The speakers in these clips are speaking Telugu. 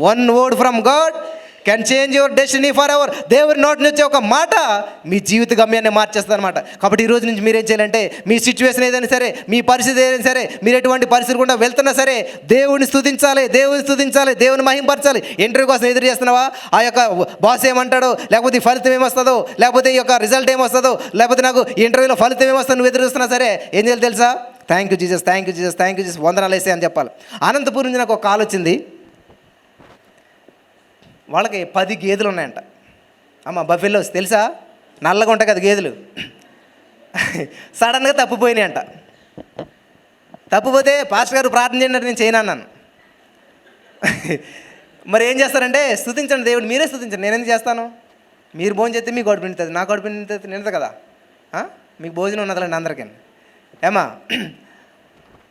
One word from God can change your destiny for ever. దేవుని నోటి నుంచి ఒక మాట మీ జీవిత గమ్యాన్ని మార్చేస్తుంది అనమాట. కాబట్టి ఈ రోజు నుంచి మీరేం చేయాలంటే, మీ సిచ్యువేషన్ ఏదైనా సరే, మీ పరిస్థితి ఏదైనా సరే, మీరు ఎటువంటి పరిస్థితి కూడా వెళ్తున్నా సరే, దేవుని స్తుతించాలి, దేవుని మహింపరచాలి. ఇంటర్వ్యూ కోసం ఎదురు చేస్తున్నావా? ఆ యొక్క బాస్ ఏమంటాడో, లేకపోతే ఈ ఫలితం ఏమొస్తుందో, లేకపోతే ఈ యొక్క రిజల్ట్ ఏమొస్తుందో, లేకపోతే నాకు ఇంటర్వ్యూలో ఫలితం ఏమొస్తుందో నువ్వు ఎదురు చూస్తున్నా సరే ఏం చేయాలి తెలుసా? థ్యాంక్ యూ జీసస్, వందనాలు వేసే అని చెప్పాలి. అనంతపురం నుంచి నాకు ఒక కాల్ వచ్చింది. వాళ్ళకి 10 గేదెలు ఉన్నాయంట. అమ్మ బఫెలోస్ తెలుసా, నల్లగా ఉంటాయి కదా గేదెలు. సడన్గా తప్పిపోయినాయంట. తప్పిపోతే పాస్టర్ గారు ప్రార్థన చేయండి, నేను చేయను అన్నాను. మరి ఏం చేస్తారంటే, స్తుతించండి దేవుడు, మీరే స్తుతించండి, నేను ఎందుకు చేస్తాను? మీరు భోజనం చేస్తే మీకు గొడవ నిండుతుంది, నా గొడవ నిండుతుంది కదా. మీకు భోజనం ఉన్నదండి అందరికీ. ఏమా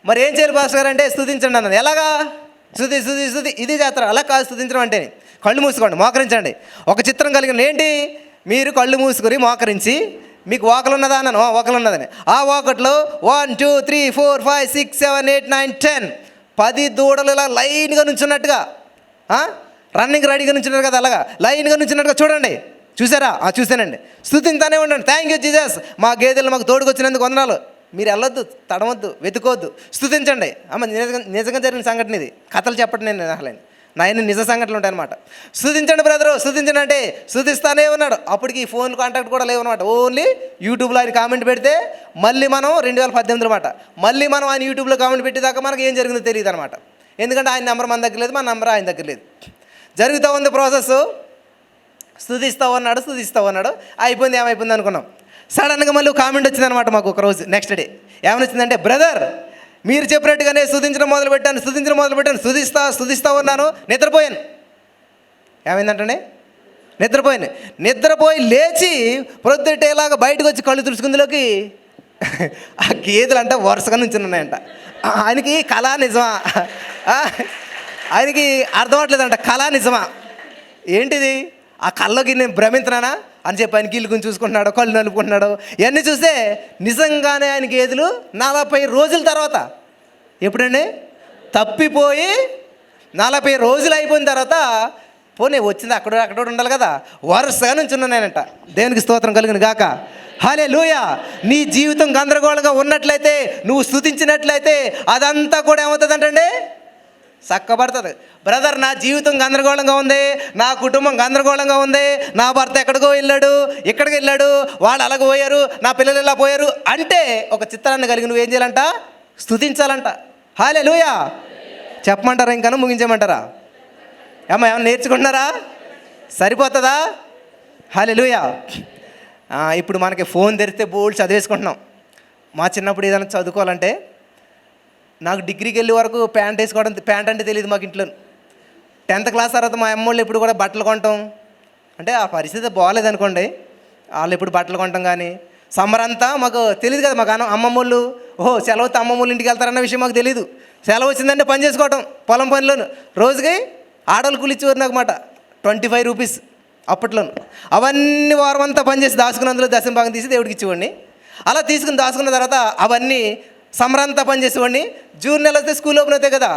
మరి ఏం చేయాలి పాస్టర్ గారు అంటే, స్తుతించండి అన్నది. ఎలాగా? స్తుతి ఇది చేస్తారు. అలా కాదు స్తుతించడం అంటే. కళ్ళు మూసుకోండి, మోకరించండి. ఒక చిత్రం కలిగిన ఏంటి, మీరు కళ్ళు మూసుకొని మోకరించి, మీకు వాకలు ఉన్నదా అన్నాను. వాకలు ఉన్నదని. ఆ వాకట్లో 1 2 3 4 5 6 7 8 9 10 10 దూడలు ఇలా లైన్గా నుంచున్నట్టుగా, రన్నింగ్ రెడీగా నుంచున్నారు కదా, అలాగా లైన్గా నుంచున్నట్టుగా చూడండి. చూసారా? చూశానండి. స్తుతింతానే ఉండండి. థ్యాంక్ యూ జీసస్, మా గేదెలు మాకు తోడుకొచ్చినందుకు వందనాలు. మీరు వెళ్ళొద్దు, తడవద్దు, వెతుకోవద్దు, స్తుతించండి. అమ్మ నిజంగా జరిగిన సంఘటన ఇది, కథలు చెప్పండి నేను అసలేను, నాయన నిజ సంఘటనలు ఉంటాయన్నమాట. స్తుతించండి బ్రదరు, స్తుతించండి అంటే స్తుతిస్తానే ఉన్నాడు. అప్పటికి ఈ ఫోన్ కాంటాక్ట్ కూడా లేవన్నమాట. ఓన్లీ యూట్యూబ్లో ఆయన కామెంట్ పెడితే మళ్ళీ మనం 2018 మాట మళ్ళీ మనం ఆయన యూట్యూబ్లో కామెంట్ పెట్టేదాకా మనకు ఏం జరిగిందో తెలియదు అనమాట. ఎందుకంటే ఆయన నెంబర్ మన దగ్గర లేదు, మన నెంబర్ ఆయన దగ్గర లేదు. జరుగుతూ ఉంది ప్రాసెస్. స్తుతిస్తావు అన్నాడు. అయిపోయింది, ఏమైపోయింది అనుకున్నాం. సడన్గా మళ్ళీ కామెంట్ వచ్చిందనమాట మాకు ఒక రోజు. నెక్స్ట్ డే ఏమని వచ్చిందంటే, బ్రదర్ మీరు చెప్పినట్టుగానే స్తుతించడం మొదలుపెట్టాను, స్తుతిస్తా ఉన్నాను, నిద్రపోయాను. ఏమైందంటే నిద్రపోయి లేచి ప్రొద్దుటేలాగా బయటకు వచ్చి కళ్ళు తుడుచుకుందులోకి ఆ గేదెలు అంటే వరుసగా నుంచి ఉన్నాయంట. ఆయనకి కళ నిజమా, ఆయనకి అర్థం అవట్లేదంట, కళ నిజమా ఏంటిది, ఆ కళ్ళకి నేను భ్రమించినానా అని చెప్పి ఆయన కీళ్ళుకుని చూసుకుంటున్నాడు, కళ్ళు నలుపుకుంటున్నాడు. ఇవన్నీ చూస్తే నిజంగానే ఆయన గేదెలు 40 రోజుల తర్వాత, ఎప్పుడండి తప్పిపోయి 40 రోజులు అయిపోయిన తర్వాత, పోనీ వచ్చింది అక్కడ ఉండాలి కదా, వరుసగా నుంచి ఉన్నానంట. దేవునికి స్తోత్రం కలుగును గాక. హల్లెలూయా. నీ జీవితం గందరగోళంగా ఉన్నట్లయితే, నువ్వు స్తుతించినట్లయితే అదంతా కూడా ఏమవుతుందంటే చక్కబడుతుంది. బ్రదర్ నా జీవితం గందరగోళంగా ఉంది, నా కుటుంబం గందరగోళంగా ఉంది, నా భర్త ఎక్కడికో వెళ్ళాడు, ఇక్కడికి వెళ్ళాడు, వాళ్ళు అలాగ పోయారు, నా పిల్లలు ఇలా పోయారు అంటే ఒక చిత్రాన్ని కలిగి నువ్వేం చేయాలంట, స్తుతించాలంట. హల్లెలూయా. చెప్పమంటారా, ఇంకా ముగించమంటారా? ఏమన్నా నేర్చుకుంటున్నారా? సరిపోతుందా? హల్లెలూయా. ఇప్పుడు మనకి ఫోన్ తెరిస్తే బోల్డ్ చదివేసుకుంటున్నాం. మా చిన్నప్పుడు ఏదైనా చదువుకోవాలంటే, నాకు డిగ్రీకి వెళ్ళే వరకు ప్యాంట్ అంటే తెలియదు మాకు ఇంట్లో. 10th క్లాస్ తర్వాత మా అమ్మోళ్ళు ఎప్పుడు కూడా బట్టలు కొనటం అంటే, ఆ పరిస్థితి బాగాలేదనుకోండి, వాళ్ళు ఎప్పుడు బట్టలు కొనటం కానీ, సమ్మర్ అంతా మాకు తెలియదు కదా. మాకు అమ్మమ్మోళ్ళు సెలవు వస్తే అమ్మమ్మోళ్ళు ఇంటికి వెళ్తారన్న విషయం మాకు తెలియదు. సెలవు వచ్చిందంటే పని చేసుకోవటం, పొలం పనిలోను. రోజుకి ఆడవాళ్ళు కూలిచ్చేవారు నాకు మాట 25 రూపీస్ అప్పట్లోను. అవన్నీ వారం అంతా పనిచేసి దాచుకుని అందులో దశమ భాగం తీసి దేవుడికి ఇచ్చేవాడిని. అలా దాచుకున్న తర్వాత అవన్నీ సమ్మర్ అంతా పనిచేసేవాడిని. జూన్ నెల వస్తే స్కూల్ ఓపెన్ అవుతాయి కదా,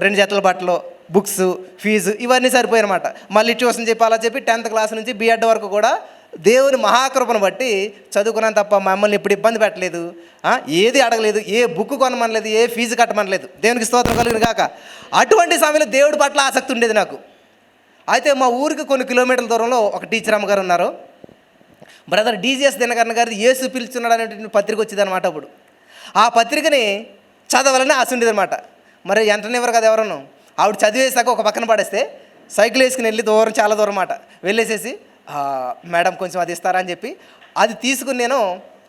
2 జతల బట్టలు, బుక్స్, ఫీజు ఇవన్నీ సరిపోయాయన్నమాట. మళ్ళీ ట్యూషన్ చెప్పి అలా చెప్పి 10th క్లాస్ నుంచి B.Ed వరకు కూడా దేవుని మహాకృపను బట్టి చదువుకున్నాను తప్ప మమ్మల్ని ఎప్పుడు ఇబ్బంది పెట్టలేదు, ఏది అడగలేదు, ఏ బుక్ కొనమనలేదు, ఏ ఫీజు కట్టమనలేదు. దేవునికి స్తోత్రం కలుగును గాక. అటువంటి సమయంలో దేవుడి పట్ల ఆసక్తి ఉండేది నాకు. అయితే మా ఊరికి కొన్ని కిలోమీటర్ల దూరంలో ఒక టీచర్ అమ్మగారు ఉన్నారు. బ్రదర్ DGS దినకరణ గారిది యేసు పిలుచున్నాడు అనేటువంటి పత్రిక వచ్చింది అనమాట. అప్పుడు ఆ పత్రికని చదవాలని ఆశ ఉండేది అనమాట. మరి ఎంటనివ్వరు కదా ఎవరన్నా. ఆవిడ చదివేసాక ఒక పక్కన పడేస్తే సైకిల్ వేసుకుని వెళ్ళి చాలా దూరం మాట వెళ్ళేసేసి, మేడం కొంచెం అది ఇస్తారా అని చెప్పి అది తీసుకుని నేను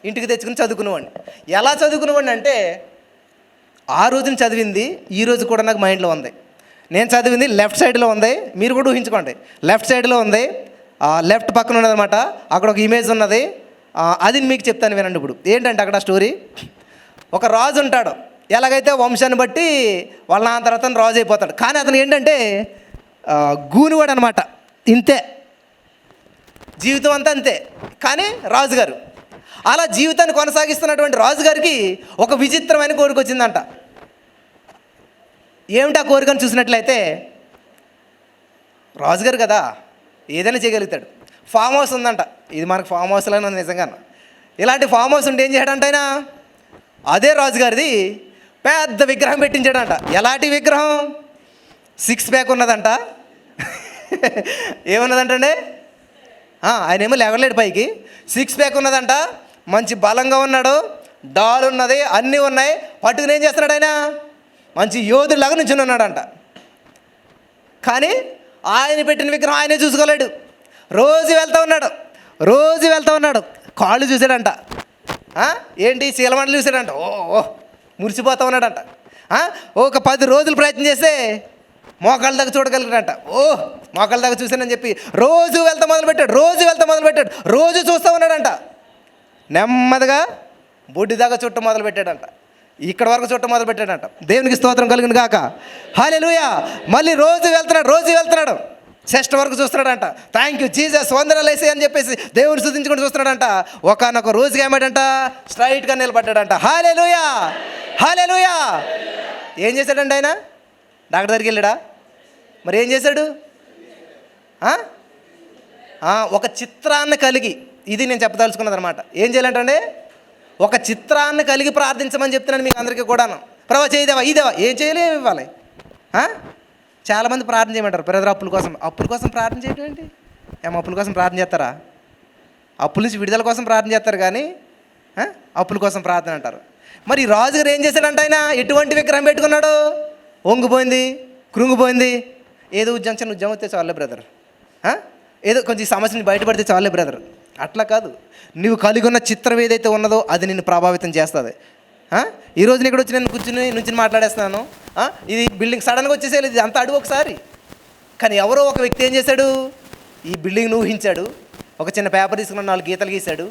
ఇంటికి తెచ్చుకుని చదువుకునేవాడిని. ఎలా చదువుకునేవాడిని అంటే, ఆ రోజున చదివింది ఈ రోజు కూడా నాకు మైండ్లో ఉంది. నేను చదివింది లెఫ్ట్ సైడ్లో ఉంది, మీరు కూడా ఊహించుకోండి. లెఫ్ట్ సైడ్లో ఉంది, లెఫ్ట్ పక్కన ఉన్నదన్నమాట. అక్కడ ఒక ఇమేజ్ ఉన్నది, అది మీకు చెప్తాను వినండి. ఇప్పుడు ఏంటంటే అక్కడ స్టోరీ, ఒక రాజు ఉంటాడు. ఎలాగైతే వంశాన్ని బట్టి వాళ్ళ నాన్న తర్వాత రాజు అయిపోతాడు. కానీ అతను ఏంటంటే గూనివాడు అనమాట. ఇంతే జీవితం అంతా అంతే. కానీ రాజుగారు అలా జీవితాన్ని కొనసాగిస్తున్నటువంటి రాజుగారికి ఒక విచిత్రమైన కోరిక వచ్చిందంట. ఏమిటి ఆ కోరికను చూసినట్లయితే, రాజుగారు కదా, ఏదైనా చేయగలుగుతాడు. ఫామ్ హౌస్ ఉందంట, ఇది మనకు ఫామ్ హౌస్లోనే ఉంది నిజంగాను. ఇలాంటి ఫామ్ హౌస్ ఉంటే ఏం చేయడంట ఆయన, అదే రాజుగారిది పెద్ద విగ్రహం పెట్టించాడంట. ఎలాంటి విగ్రహం? 6 ప్యాక్ ఉన్నదంట. ఏమున్నదంటే ఆయన ఏమో లేవలేడు పైకి, 6 ప్యాక్ ఉన్నదంట. మంచి బలంగా ఉన్నాడు, డాల్ ఉన్నది, అన్నీ ఉన్నాయి. పట్టుకుని ఏం చేస్తున్నాడు ఆయన, మంచి యోధుడిలాగా నుంచుని ఉన్నాడంట. కానీ ఆయన పెట్టిన విగ్రహం ఆయనే చూసుకోలేడు. రోజు వెళ్తూ ఉన్నాడు, కాళ్ళు చూసాడంట. ఏంటి శీలమండలు చూసాడంట, ఓ మురిసిపోతూ ఉన్నాడంట. ఒక 10 రోజులు ప్రయత్నం చేస్తే మోకాళ్ళ దాకా చూడగలిగాడంట. మోకాళ్ళ దాకా చూశానని చెప్పి రోజు వెళ్తా మొదలుపెట్టాడు, రోజు చూస్తూ ఉన్నాడంట. నెమ్మదిగా బొడ్డి దాకా చుట్టూ మొదలుపెట్టాడంట, ఇక్కడ వరకు చుట్టూ మొదలుపెట్టాడంట. దేవునికి స్తోత్రం కలుగును గాక, హల్లెలూయా. మళ్ళీ రోజు వెళ్తున్నాడు, చెస్ట్ వరకు చూస్తున్నాడంట. థ్యాంక్ యూ జీసస్, వందనాలు యేసయ్యా అని చెప్పేసి దేవుని స్తుతించుకుంటూ చూస్తున్నాడంట. ఒకనొక రోజుకి ఏమాడంట, స్ట్రైట్గా నిలబడ్డాడంట. హల్లెలూయా. ఏం చేశాడండి ఆయన? డాక్టర్ దగ్గరికి వెళ్ళాడా? మరి ఏం చేశాడు? ఒక చిత్రాన్ని కలిగి, ఇది నేను చెప్పదలుచుకున్నది అనమాట. ఏం చేయాలంటే ఒక చిత్రాన్ని కలిగి ప్రార్థించమని చెప్తున్నాను మీకు అందరికీ కూడాను. ప్రభా చేయదేవా, ఇదేవా, ఏం చేయలేము ఇవ్వాలి. చాలామంది ప్రార్థన చేయమంటారు, బ్రదర్ అప్పుల కోసం ప్రార్థన చేయడం ఏంటి? అప్పుల కోసం ప్రార్థన చేస్తారా? అప్పుల నుంచి విడుదల కోసం ప్రార్థన చేస్తారు కానీ అప్పుల కోసం ప్రార్థన అంటారు. మరి రాజుగారు ఏం చేశాడంటే ఆయన ఎటువంటి విగ్రహం పెట్టుకున్నాడు? వంగిపోయింది, కృంగిపోయింది. ఏదో ఉద్యోగం వస్తే చాలే బ్రదర్, ఏదో కొంచెం సమస్యని బయటపడితే చాలే బ్రదర్. అట్లా కాదు, నువ్వు కలిగి ఉన్న చిత్రం ఏదైతే ఉన్నదో అది నిన్ను ప్రభావితం చేస్తుంది. ఈరోజు ఇక్కడ వచ్చి నేను కూర్చుని మాట్లాడేస్తున్నాను. ఇది బిల్డింగ్ సడన్గా వచ్చేసేది, ఇది అంత అడుగు ఒకసారి. కానీ ఎవరో ఒక వ్యక్తి ఏం చేశాడు, ఈ బిల్డింగ్ను ఊహించాడు. ఒక చిన్న పేపర్ తీసుకున్న 4 గీతలు గీశాడు,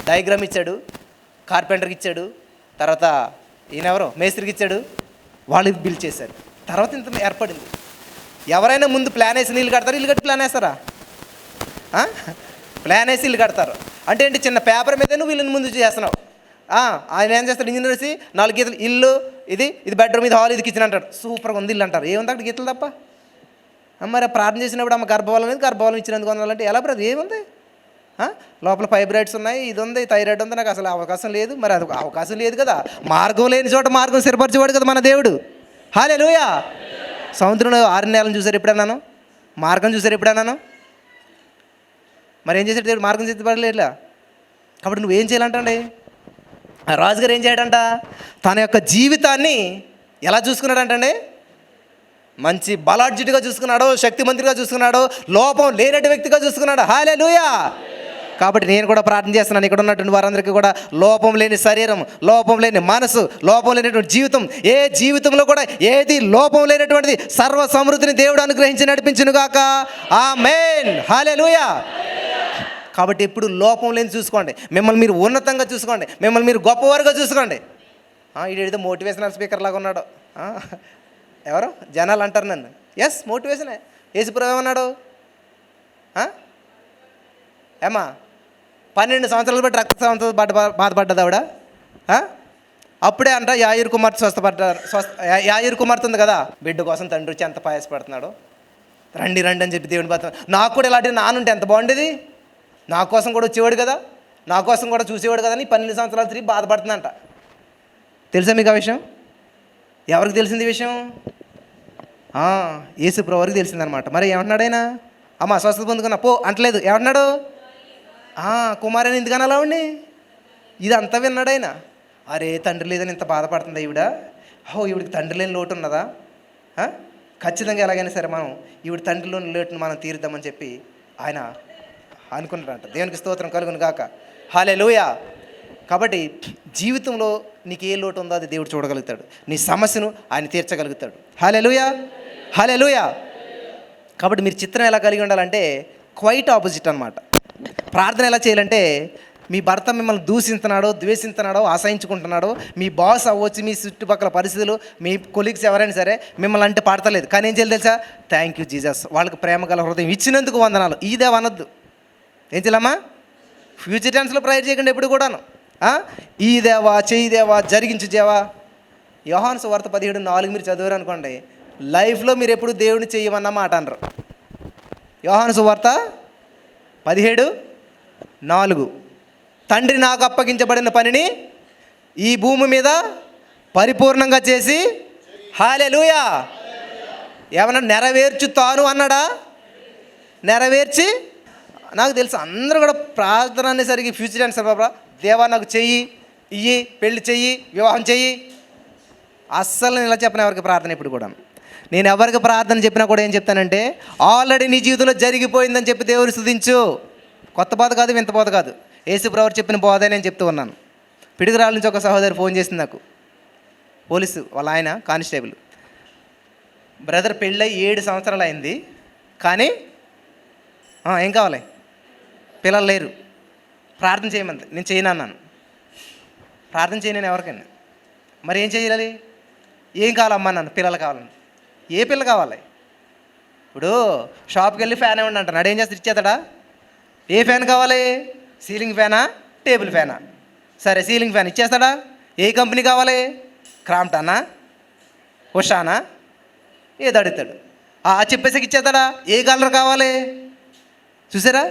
డయాగ్రామ్ ఇచ్చాడు, కార్పెంటర్కి ఇచ్చాడు, తర్వాత ఈయనెవరో మేస్త్రికి ఇచ్చాడు, వాళ్ళు బిల్డ్ చేశారు. తర్వాత ఇంత ఏర్పడింది. ఎవరైనా ముందు ప్లాన్ వేసి ఇల్లు కడతారు, ఇల్లు కట్టి ప్లాన్ వేస్తారా? ప్లాన్ వేసి ఇల్లు కడతారు. అంటే ఏంటి, చిన్న పేపర్ మీద నువ్వు ఇల్లుని ముందు చేస్తున్నావు. ఆయన ఏం చేస్తాడు, ఇంజనీర్ వేసి 4 గీతలు, ఇల్లు ఇది బెడ్రూమ్, ఇది హాల్, ఇది కిచెన్ అంటాడు. సూపర్గా ఉంది ఇల్లు అంటారు. ఏముంది అక్కడ గీతలు తప్ప? మరి ప్రార్థన చేసినప్పుడు అమ్మ గర్భవాలం ఇచ్చినందుకు వందాలంటే ఎలా బ్రదర్? ఏముంది? లోపల ఫైబ్రాయిడ్స్ ఉన్నాయి, ఇది ఉంది, థైరాయిడ్ ఉంది, నాకు అసలు అవకాశం లేదు. మరి అది అవకాశం లేదు కదా, మార్గం లేని చోట మార్గం స్థిరపరిచేవాడు కదా మన దేవుడు. హల్లెలూయా. సముద్రంలో 6 నెలలను చూసారు ఎప్పుడన్నాను? మార్గం చూసారు ఎప్పుడన్నాను? మరి ఏం చేశాడు దేవుడు? మార్గం సిద్ధపడలేట్లా. కాబట్టి నువ్వేం చేయాలంటే, రాజుగారు ఏం చేయడంట, తన యొక్క జీవితాన్ని ఎలా చూసుకున్నాడంటే, మంచి బలార్జిట్గా చూసుకున్నాడు, శక్తిమంతుడిగా చూసుకున్నాడు, లోపం లేనటి వ్యక్తిగా చూసుకున్నాడు. హల్లెలూయా. కాబట్టి నేను కూడా ప్రార్థన చేస్తున్నాను, ఇక్కడ ఉన్నటువంటి వారందరికీ కూడా లోపం లేని శరీరం, లోపం లేని మనసు, లోపం లేనటువంటి జీవితం, ఏ జీవితంలో కూడా ఏది లోపం లేనటువంటిది సర్వ సమృద్ధిని దేవుడు అనుగ్రహించి నడిపించునుగాక. ఆమేన్. హల్లెలూయా. కాబట్టి ఎప్పుడు లోపం లేని చూసుకోండి, మిమ్మల్ని మీరు ఉన్నతంగా చూసుకోండి, మిమ్మల్ని మీరు గొప్పవారుగా చూసుకోండి. ఇదేదో మోటివేషనల్ స్పీకర్ లాగా ఉన్నాడు. ఎవరు జనాలు అంటారు నన్ను. ఎస్, మోటివేషనే. యేసుప్రభు ఏమన్నాడు? ఏమా 12 సంవత్సరాలు బట్టి రక్తస్రావంతో బాధపడ్డది ఆవిడ. అప్పుడే అంట యాయిరు కుమార్తె యాయిరు కుమార్తె ఉంది కదా, బిడ్డ కోసం తండ్రి వచ్చి ఎంత ప్రయాసపడుతున్నాడు. రండి అని చెప్పి దేవుని బాధ. నాకు కూడా ఇలాంటి నానుంటే ఎంత బాగుండేది, నా కోసం కూడా వచ్చేవాడు కదా, నా కోసం కూడా చూసేవాడు కదా అని 12 సంవత్సరాలు తిరిగి బాధపడుతుందంట. తెలుసా మీకు ఆ విషయం? ఎవరికి తెలిసింది ఈ విషయం? యేసుప్రభు వారికి తెలిసిందనమాట. మరి ఏమంటున్నాడు ఆయన? అమ్మ స్వస్థత పొందుకున్నా పో అంటలేదు. ఏమంటున్నాడు? కుమారుని ఎందుకని అలా ఉండి ఇదంతా విన్నాడు ఆయన. అరే తండ్రి లేదని ఇంత బాధపడుతుంది ఈవిడ, ఈవిడికి తండ్రి లేని లోటు ఉన్నదా? ఖచ్చితంగా ఎలాగైనా సరే మనం ఈవిడ తండ్రిలోని లోటును మనం తీరుద్దామని చెప్పి ఆయన అనుకున్నాడంట. దేవునికి స్తోత్రం కలుగును గాక. హల్లెలూయా. కాబట్టి జీవితంలో నీకు ఏ లోటు ఉందో అది దేవుడు చూడగలుగుతాడు, నీ సమస్యను ఆయన తీర్చగలుగుతాడు. హల్లెలూయా. హల్లెలూయా. కాబట్టి మీరు చిత్రం ఎలా కలిగి ఉండాలంటే క్వైట్ ఆపోజిట్ అనమాట. ప్రార్థన ఎలా చేయాలంటే, మీ భర్త మిమ్మల్ని దూషిస్తున్నాడో, ద్వేషిస్తున్నాడో, అసహించుకుంటున్నాడో, మీ బాస్ అవ్వచ్చు, మీ చుట్టుపక్కల పరిస్థితులు, మీ కొలీగ్స్ ఎవరైనా సరే మిమ్మల్ని అంటే పాడతలేదు. కానీ ఏం చేయాలి తెలుసా? థ్యాంక్ యూ జీసస్, వాళ్ళకి ప్రేమ గల హృదయం ఇచ్చినందుకు వందనాలు. ఇదే అనొద్దు. ఏం చేయాలమ్మా? ఫ్యూచర్ టెన్స్లో ప్రేయర్ చేయకండి ఎప్పుడు కూడాను. ఈ దేవా, చెయ్యి దేవా, జరిగించు దేవా. యోహాను సువార్త 17:4 మీరు చదివారు అనుకోండి, లైఫ్లో మీరు ఎప్పుడు దేవుడిని చెయ్యమన్న మాట అనరు. యోహాను సువార్త 17:4. తండ్రి నాకు అప్పగించబడిన పనిని ఈ భూమి మీద పరిపూర్ణంగా చేసి హల్లెలూయా ఏమన్నా నెరవేర్చుతాను అన్నాడా? నెరవేర్చి, నాకు తెలుసు అందరూ కూడా ప్రార్థన అనేసరికి ఫ్యూచర్ ఆన్సర్ బాబా, దేవా నాకు చెయ్యి, ఇయ్యి, పెళ్లి చెయ్యి, వివాహం చెయ్యి. అస్సలు నేను ఇలా చెప్పిన ఎవరికి ప్రార్థన ఇప్పుడు కూడా. నేను ఎవరికి ప్రార్థన చెప్పినా కూడా ఏం చెప్తానంటే, ఆల్రెడీ నీ జీవితంలో జరిగిపోయిందని చెప్పి దేవుని స్తుతించు. కొత్త బాధ కాదు, వింత బాధ కాదు, యేసు ప్రభువు చెప్పిన బోధ నేను చెప్తూ ఉన్నాను. పిడుగురాళ్ళ నుంచి ఒక సహోదరి ఫోన్ చేసింది నాకు, పోలీసు వాళ్ళ ఆయన కానిస్టేబుల్. బ్రదర్ పెళ్ళై 7 సంవత్సరాలు అయింది, కానీ ఏం కావాలి, పిల్లలు లేరు, ప్రార్థన చేయమంది. నేను చేయను అన్నాను. ప్రార్థన చేయను ఎవరికైనా. మరి ఏం చేయాలి? ఏం కావాలమ్మా నన్ను? పిల్లలు కావాలని. ఏ పిల్ల కావాలి? ఇప్పుడు షాప్కి వెళ్ళి ఫ్యాన్ ఇవ్వండి అంటాను, ఏం చేస్తే ఇచ్చేస్తాడా? ఏ ఫ్యాన్ కావాలి? సీలింగ్ ఫ్యానా, టేబుల్ ఫ్యానా? సరే సీలింగ్ ఫ్యాన్ ఇచ్చేస్తాడా? ఏ కంపెనీ కావాలి? క్రాంప్టనా, ఉషానా, ఏది అడుగుతాడు చెప్పేసి ఇచ్చేస్తాడా? ఏ కలర్ కావాలి? చూసారా,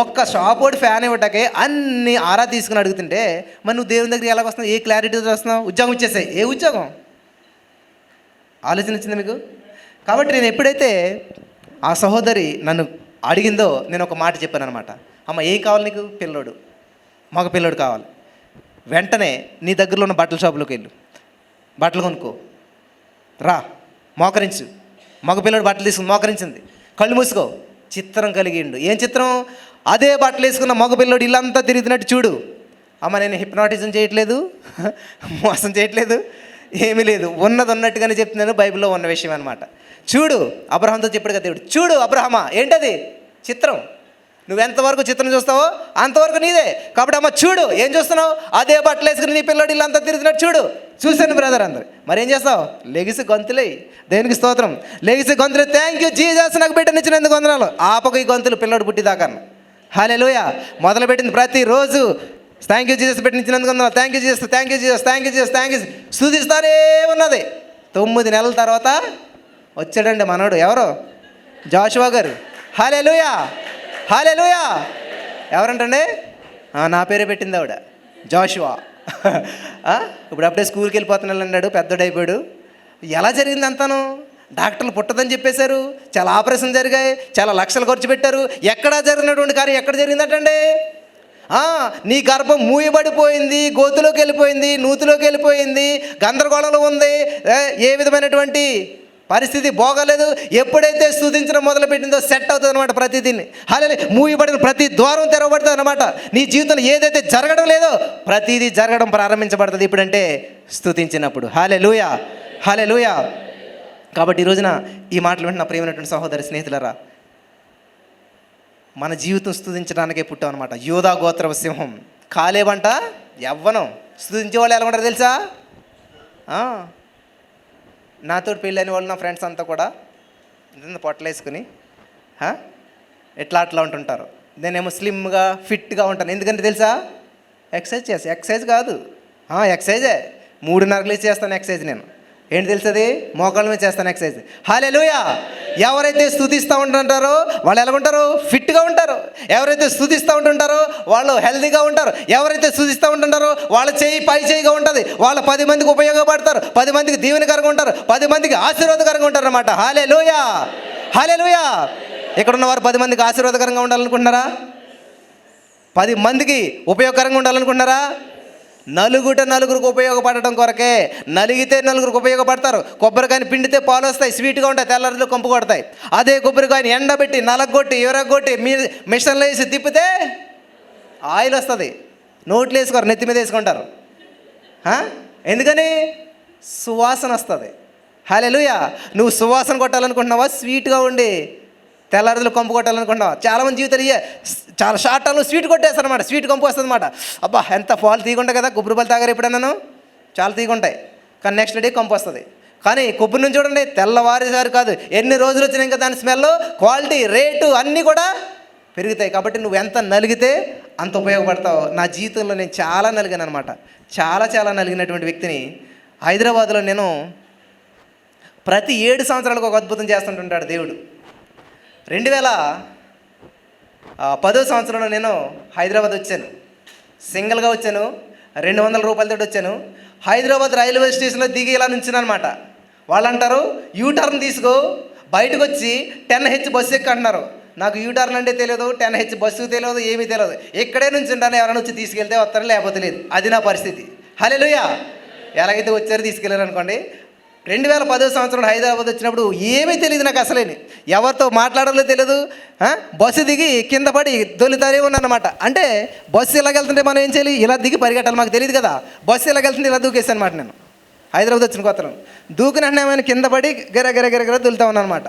ఒక్క షాప్ ఒకటి ఫ్యాన్ ఇవ్వటాకే అన్ని ఆరా తీసుకుని అడుగుతుంటే మరి నువ్వు దేవుని దగ్గరికి ఎలాగ వస్తున్నావు? ఏ క్లారిటీతో వస్తున్నావు? ఉద్యోగం ఇచ్చేసాయి. ఏ ఉద్యోగం? ఆలోచన వచ్చింది మీకు? కాబట్టి నేను ఎప్పుడైతే ఆ సహోదరి నన్ను అడిగిందో నేను ఒక మాట చెప్పాను అనమాట. అమ్మ ఏం కావాలి నీకు? పిల్లోడు, మగ పిల్లోడు కావాలి. వెంటనే నీ దగ్గరలో ఉన్న బట్టల షాపులోకి వెళ్ళు, బట్టలు కొనుక్కో, రా, మోకరించు. మగ పిల్లోడు బట్టలు తీసుకుని మోకరించింది, కళ్ళు మూసుకో. చిత్రం కలిగిండు. ఏం చిత్రం? అదే బట్టలు వేసుకున్న మగ పిల్లోడు ఇల్లంతా తిరుగుతున్నట్టు చూడు. అమ్మ నేను హిప్నాటిజం చేయట్లేదు, మోసం చేయట్లేదు, ఏమీ లేదు, ఉన్నది ఉన్నట్టుగానే చెప్తున్నాను, బైబిల్లో ఉన్న విషయం అనమాట. చూడు, అబ్రహాంతో చెప్పాడు కదా దేవుడు, చూడు అబ్రహమా, ఏంటది? చిత్రం. నువ్వెంతవరకు చిత్రం చూస్తావో అంతవరకు నీదే. కాబట్టి అమ్మ చూడు, ఏం చూస్తున్నావు? అదే బట్టలు వేసుకుని నీ పిల్లడు ఇల్లంతా తిరుగుతున్నట్టు చూడు. చూశాను బ్రదర్ అందరు. మరి ఏం చేస్తావు? లెగిసి గొంతులే, దేవునికి స్తోత్రం, లెగిసి గొంతులు, థ్యాంక్ యూ జీసస్ నాకు బిడ్డనిచ్చినందుకు వందనాలు. ఆపకు ఈ గొంతులు పిల్లడు పుట్టిదాకా. హల్లెలూయా. మొదలుపెట్టింది ప్రతిరోజు థ్యాంక్ యూ జీసస్ బిడ్డనిచ్చినందుకు వందనాలు, thank you Jesus, thank you Jesus, thank you Jesus, thank you. స్తుతిస్తానే ఉన్నది. 9 నెలల తర్వాత వచ్చాడండి మనోడు. ఎవరు? జాషువా గారు. హల్లెలూయా, హల్లెలూయా. ఎవరంటండి? నా పేరే పెట్టింది ఆవిడ, జాషువా. ఇప్పుడు అప్పుడే స్కూల్కి వెళ్ళిపోతున్నాడు అన్నాడు, పెద్దోడైపోయాడు. ఎలా జరిగింది అంతాను? డాక్టర్లు పుట్టదని చెప్పేశారు, చాలా ఆపరేషన్ జరిగాయి, చాలా లక్షలు ఖర్చు పెట్టారు. ఎక్కడ జరిగినటువంటి కార్యం ఎక్కడ జరిగిందటండి? నీ గర్భం మూయబడిపోయింది, గోతులోకి వెళ్ళిపోయింది, నూతిలోకి వెళ్ళిపోయింది, గందరగోళంలో ఉంది, ఏ విధమైనటువంటి పరిస్థితి బాగలేదు. ఎప్పుడైతే స్తుతించడం మొదలుపెట్టిందో సెట్ అవుతుంది అనమాట. ప్రతిదీన్ని హల్లెలూయా. మూయబడిన ప్రతి ద్వారం తెరవబడుతుంది అనమాట. నీ జీవితంలో ఏదైతే జరగడం లేదో ప్రతిదీ జరగడం ప్రారంభించబడుతుంది ఇప్పుడంటే స్తుతించినప్పుడు. హల్లెలూయా, హల్లెలూయా. కాబట్టి ఈ రోజున ఈ మాటలు వింటున్న ప్రియమైనటువంటి సహోదరి స్నేహితులరా, మన జీవితం స్తుతించడానికే పుట్టాం అనమాట. యూదా గోత్ర సింహం, కాలేబంట యవ్వనం. స్తుతించే వాళ్ళు ఎలా ఉంటారు తెలుసా? నాతో పెళ్ళైన వాళ్ళు, నా ఫ్రెండ్స్ అంతా కూడా పొట్టలు వేసుకుని ఎట్లా అట్లా ఉంటుంటారు. నేనేమో స్లిమ్గా ఫిట్గా ఉంటాను. ఎందుకంటే తెలుసా? ఎక్సర్సైజ్ చేస్తాను. ఎక్సర్సైజ్ కాదు, ఎక్సర్సైజే. 3:30 లేచి చేస్తాను ఎక్సర్సైజ్. నేను ఏంటి తెలుసది? మోకాళ్ళ మీద చేస్తాను ఎక్సర్సైజ్. హల్లెలూయా. ఎవరైతే స్తుతిస్తూ ఉంటుంటారో వాళ్ళు ఎలా ఉంటారు? ఫిట్గా ఉంటారు. ఎవరైతే స్తుతిస్తూ ఉంటుంటారో వాళ్ళు హెల్తీగా ఉంటారు. ఎవరైతే స్తుతిస్తూ ఉంటుంటారో వాళ్ళ చేయి పై చేయిగా ఉంటుంది. వాళ్ళు 10 మందికి ఉపయోగపడతారు, 10 మందికి దీవెనకరంగా ఉంటారు, 10 మందికి ఆశీర్వాదకరంగా ఉంటారు అన్నమాట. హల్లెలూయా, హల్లెలూయా. ఇక్కడ ఉన్నవారు 10 మందికి ఆశీర్వాదకరంగా ఉండాలనుకుంటున్నారా? 10 మందికి ఉపయోగకరంగా ఉండాలనుకుంటున్నారా? నలుగురికి ఉపయోగపడటం కొరకే. నలిగితే నలుగురికి ఉపయోగపడతారు. కొబ్బరికాయని పిండితే పాలు వస్తాయి, స్వీట్గా ఉంటాయి, తెల్లరిలో కంపు కొడతాయి. అదే కొబ్బరికాయని ఎండబెట్టి నలగొట్టి ఎరగొట్టి మిషన్లో వేసి తిప్పితే ఆయిల్ వస్తుంది. నోట్లు వేసుకోరు, నెత్తి మీద వేసుకుంటారు. ఎందుకని? సువాసన వస్తుంది. హల్లెలూయా. నువ్వు సువాసన కొట్టాలనుకుంటున్నావా? స్వీట్గా ఉండి తెల్లారిలో కంపు కొట్టాలనుకుంటున్నావా? చాలామంది జీవితాలు చాలా షార్ట్ టైంలో స్వీట్ కొట్టేస్తారు అనమాట. స్వీట్ కంపు వస్తుంది అనమాట. అబ్బా ఎంత పాలు తీగుంటాయి కదా, కొబ్బరి పాలు తాగారు ఎప్పుడన్నాను? చాలా తీగుంటాయి, కానీ నెక్స్ట్ డే కంపు వస్తుంది. కానీ కొబ్బరి నుంచి చూడండి, తెల్లవారేసారి కాదు, ఎన్ని రోజులు వచ్చినా ఇంకా దాని స్మెల్, క్వాలిటీ, రేటు అన్నీ కూడా పెరుగుతాయి. కాబట్టి నువ్వు ఎంత నలిగితే అంత ఉపయోగపడతావు. నా జీవితంలో నేను చాలా నలిగాను అనమాట. చాలా నలిగినటువంటి వ్యక్తిని. హైదరాబాద్లో నేను ప్రతి 7 సంవత్సరాలకు ఒక అద్భుతం చేస్తుంటుంటాడు దేవుడు. 2010 సంవత్సరంలో నేను హైదరాబాద్ వచ్చాను. సింగిల్గా వచ్చాను. 200 రూపాయలతో వచ్చాను. హైదరాబాద్ రైల్వే స్టేషన్లో దిగి ఇలా నుంచున్నాను అనమాట. వాళ్ళు అంటారు యూటర్న్ తీసుకో, బయటకు వచ్చి 10H బస్సు ఎక్కి అంటున్నారు. నాకు యూటర్న్ అంటే తెలియదు, 10H బస్సు తెలియదు, ఏమీ తెలియదు. ఇక్కడే నుంచి ఉంటాను, ఎవరైనా వచ్చి తీసుకెళ్తే వస్తారు, లేకపోతే లేదు. అది నా పరిస్థితి. హల్లెలూయా. ఎలాగైతే వచ్చారో తీసుకెళ్ళారు అనుకోండి. 2010 సంవత్సరం హైదరాబాద్ వచ్చినప్పుడు ఏమీ తెలియదు నాకు, అసలేని ఎవరితో మాట్లాడాలో తెలియదు. బస్సు దిగి కింద పడి దొల్లుతానే ఉన్నానమాట. అంటే బస్సు ఇలాగెళ్తుంటే మనం ఏం చేయాలి, ఇలా దిగి పరిగెట్టాలి, మాకు తెలియదు కదా. బస్సు ఇలాగెళ్తుంటే ఇలా దూకేసాను అనమాట. నేను హైదరాబాద్ వచ్చిన కొత్తలో దూకిన ఏమైనా కింద పడి గెర దొలుతా ఉన్నాను అనమాట.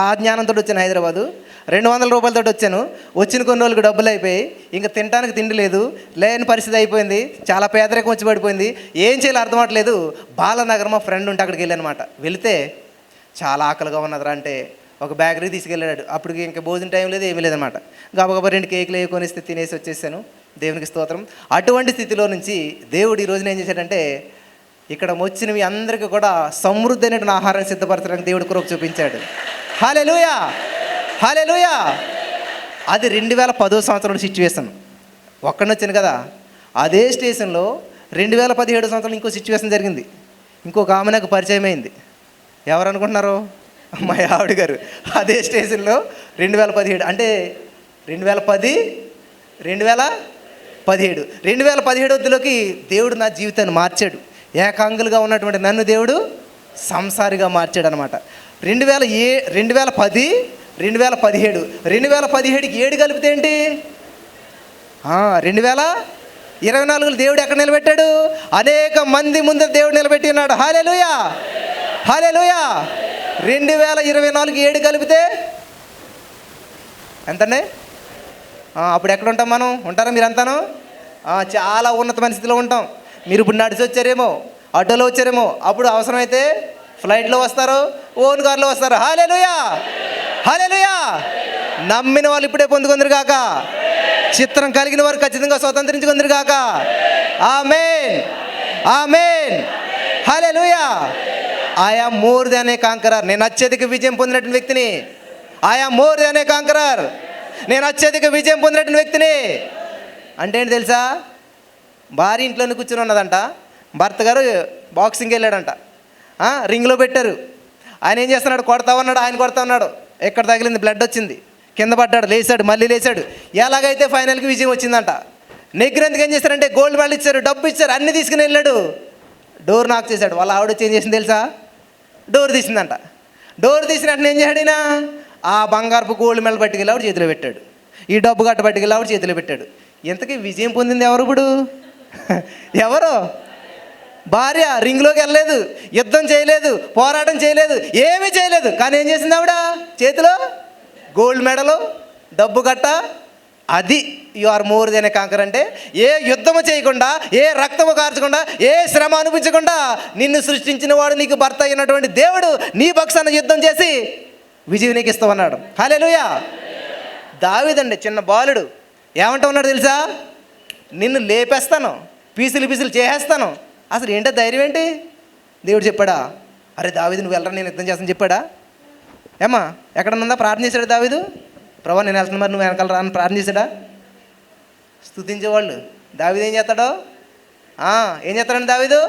ఆ జ్ఞానంతో వచ్చాను హైదరాబాదు. 200 రూపాయలతో వచ్చాను. వచ్చిన కొన్ని రోజులకు డబ్బులు అయిపోయి ఇంకా తినడానికి తిండి లేదు, లేని పరిస్థితి అయిపోయింది. చాలా పేదరికం వచ్చి పడిపోయింది. ఏం చేయాలో అర్థం అవ్వట్లేదు. బాలనగర్ మా ఫ్రెండ్ ఉంటే అక్కడికి వెళ్ళానమాట. వెళితే చాలా ఆకలిగా ఉన్నదిరా అంటే ఒక బేకరీ తీసుకెళ్ళాడు. అప్పటికి ఇంకా భోజనం టైం లేదు, ఏమీ లేదనమాట. గబగబా 2 కేకులు వేసుకొనిస్తే తినేసి వచ్చేసాను. దేవునికి స్తోత్రం. అటువంటి స్థితిలో నుంచి దేవుడు ఈ రోజున ఏం చేశాడంటే ఇక్కడ వచ్చినవి అందరికీ కూడా సమృద్ధి అయినటువంటి ఆహారం సిద్ధపరచడానికి దేవుడు కృప చూపించాడు. హల్లెలూయా, హల్లెలూయా. అది 2010 సంవత్సరంలో సిచ్యువేషన్. ఒక్కడిని వచ్చాను కదా. అదే స్టేషన్లో 2017 సంవత్సరంలో ఇంకో సిచ్యువేషన్ జరిగింది. ఇంకొక ఆమె నాకు పరిచయం అయింది. ఎవరు అనుకుంటున్నారు? మా ఆవిడ గారు. అదే స్టేషన్లో 2017 అంటే 2010 2017 2017 దేవుడు నా జీవితాన్ని మార్చాడు. ఏకాంగులుగా ఉన్నటువంటి నన్ను దేవుడు సంసారిగా మార్చాడు అనమాట. 2010 2017 2017కి 7 కలిపితే ఏంటి? 2024 దేవుడు ఎక్కడ నిలబెట్టాడు? అనేక మంది ముందు దేవుడు నిలబెట్టి ఉన్నాడు. హల్లెలూయా, హల్లెలూయా. 2024 7 కలిపితే ఎంతండి? అప్పుడు ఎక్కడ ఉంటాం మనం? ఉంటారా మీరంతాను? చాలా ఉన్నతమైన స్థితిలో ఉంటాం. మీరు ఇప్పుడు నడిచి వచ్చారేమో, ఆటోలో వచ్చారేమో, అప్పుడు అవసరమైతే ఫ్లైట్లో వస్తారు, ఓన్ కార్లో వస్తారు. హల్లెలూయా, హల్లెలూయా. నమ్మిన వాళ్ళు ఇప్పుడే పొందుకుందరు గాక. చిత్రం కలిగిన వారు ఖచ్చితంగా స్వతంత్రించుకుందరు గాక. Amen, amen, hallelujah. I am more than a conqueror. నేను అత్యధిక విజయం పొందినటువంటి వ్యక్తిని. I am more than a conqueror. నేను అత్యధిక విజయం పొందినటువంటి వ్యక్తిని. అంటే ఏంటి తెలుసా? భార్య ఇంట్లోనే కూర్చొని ఉన్నదంట. భర్త గారు బాక్సింగ్కి వెళ్ళాడంట. రింగ్లో పెట్టారు. ఆయన ఏం చేస్తున్నాడు? కొడతా ఉన్నాడు. ఆయన కొడతా ఉన్నాడు. ఎక్కడ తగిలింది? బ్లడ్ వచ్చింది. కింద పడ్డాడు, లేచాడు, మళ్ళీ లేచాడు. ఎలాగైతే ఫైనల్కి విజయం వచ్చిందంట. నెగ్గినందుకు ఏం చేశారంటే గోల్డ్ మెడల్ ఇచ్చారు, డబ్బు ఇచ్చారు, అన్నీ తీసుకుని వెళ్ళాడు. డోర్ నాక్ చేశాడు. వాళ్ళ ఆవిడ వచ్చి ఏం చేసింది తెలుసా? డోర్ తీసిందంట. డోర్ తీసిన వెంటనే ఏం చేశాడినా? ఆ బంగారపు గోల్డ్ మెడల్ పట్టుకెళ్ళి ఆవిడ చేతిలో పెట్టాడు. ఈ డబ్బు గట్ట పట్టుకెళ్ళి ఆవిడ చేతిలో పెట్టాడు. ఇంతకీ విజయం పొందింది ఎవరు ఇప్పుడు? ఎవరు? భార్య. రింగ్లోకి వెళ్ళలేదు, యుద్ధం చేయలేదు, పోరాటం చేయలేదు, ఏమీ చేయలేదు. కానీ ఏం చేసింది ఆవిడ? చేతిలో గోల్డ్ మెడలు, డబ్బు గట్ట. అది you are more than a conqueror. అంటే ఏ యుద్ధము చేయకుండా, ఏ రక్తము కార్చకుండా, ఏ శ్రమ అనిపించకుండా నిన్ను సృష్టించిన వాడు, నీకు భర్త అయినటువంటి దేవుడు నీ పక్షాన యుద్ధం చేసి విజయం నీకు ఇస్తామన్నాడు. హల్లెలూయా. దావీదండి చిన్న బాలుడు ఏమంటా ఉన్నాడు తెలుసా? నిన్ను లేపేస్తాను, పీసులు పీసులు చేసేస్తాను. అసలు ఏంటో ధైర్యం ఏంటి? దేవుడు చెప్పాడా? అరే దావీదు నువ్వు వెళ్ళరా, నేను యుద్ధం చేస్తాను చెప్పాడా? ఏమ్మా ఎక్కడన్నా ప్రార్థన చేశాడు దావీదు? ప్రభా నేను వెళ్తున్నా, మరి నువ్వు వెనకాల రాని ప్రార్థన చేశాడా? స్తుతించేవాళ్ళు. దావీదు ఏం చేస్తాడో? ఏం చేస్తాడండి దావీదు?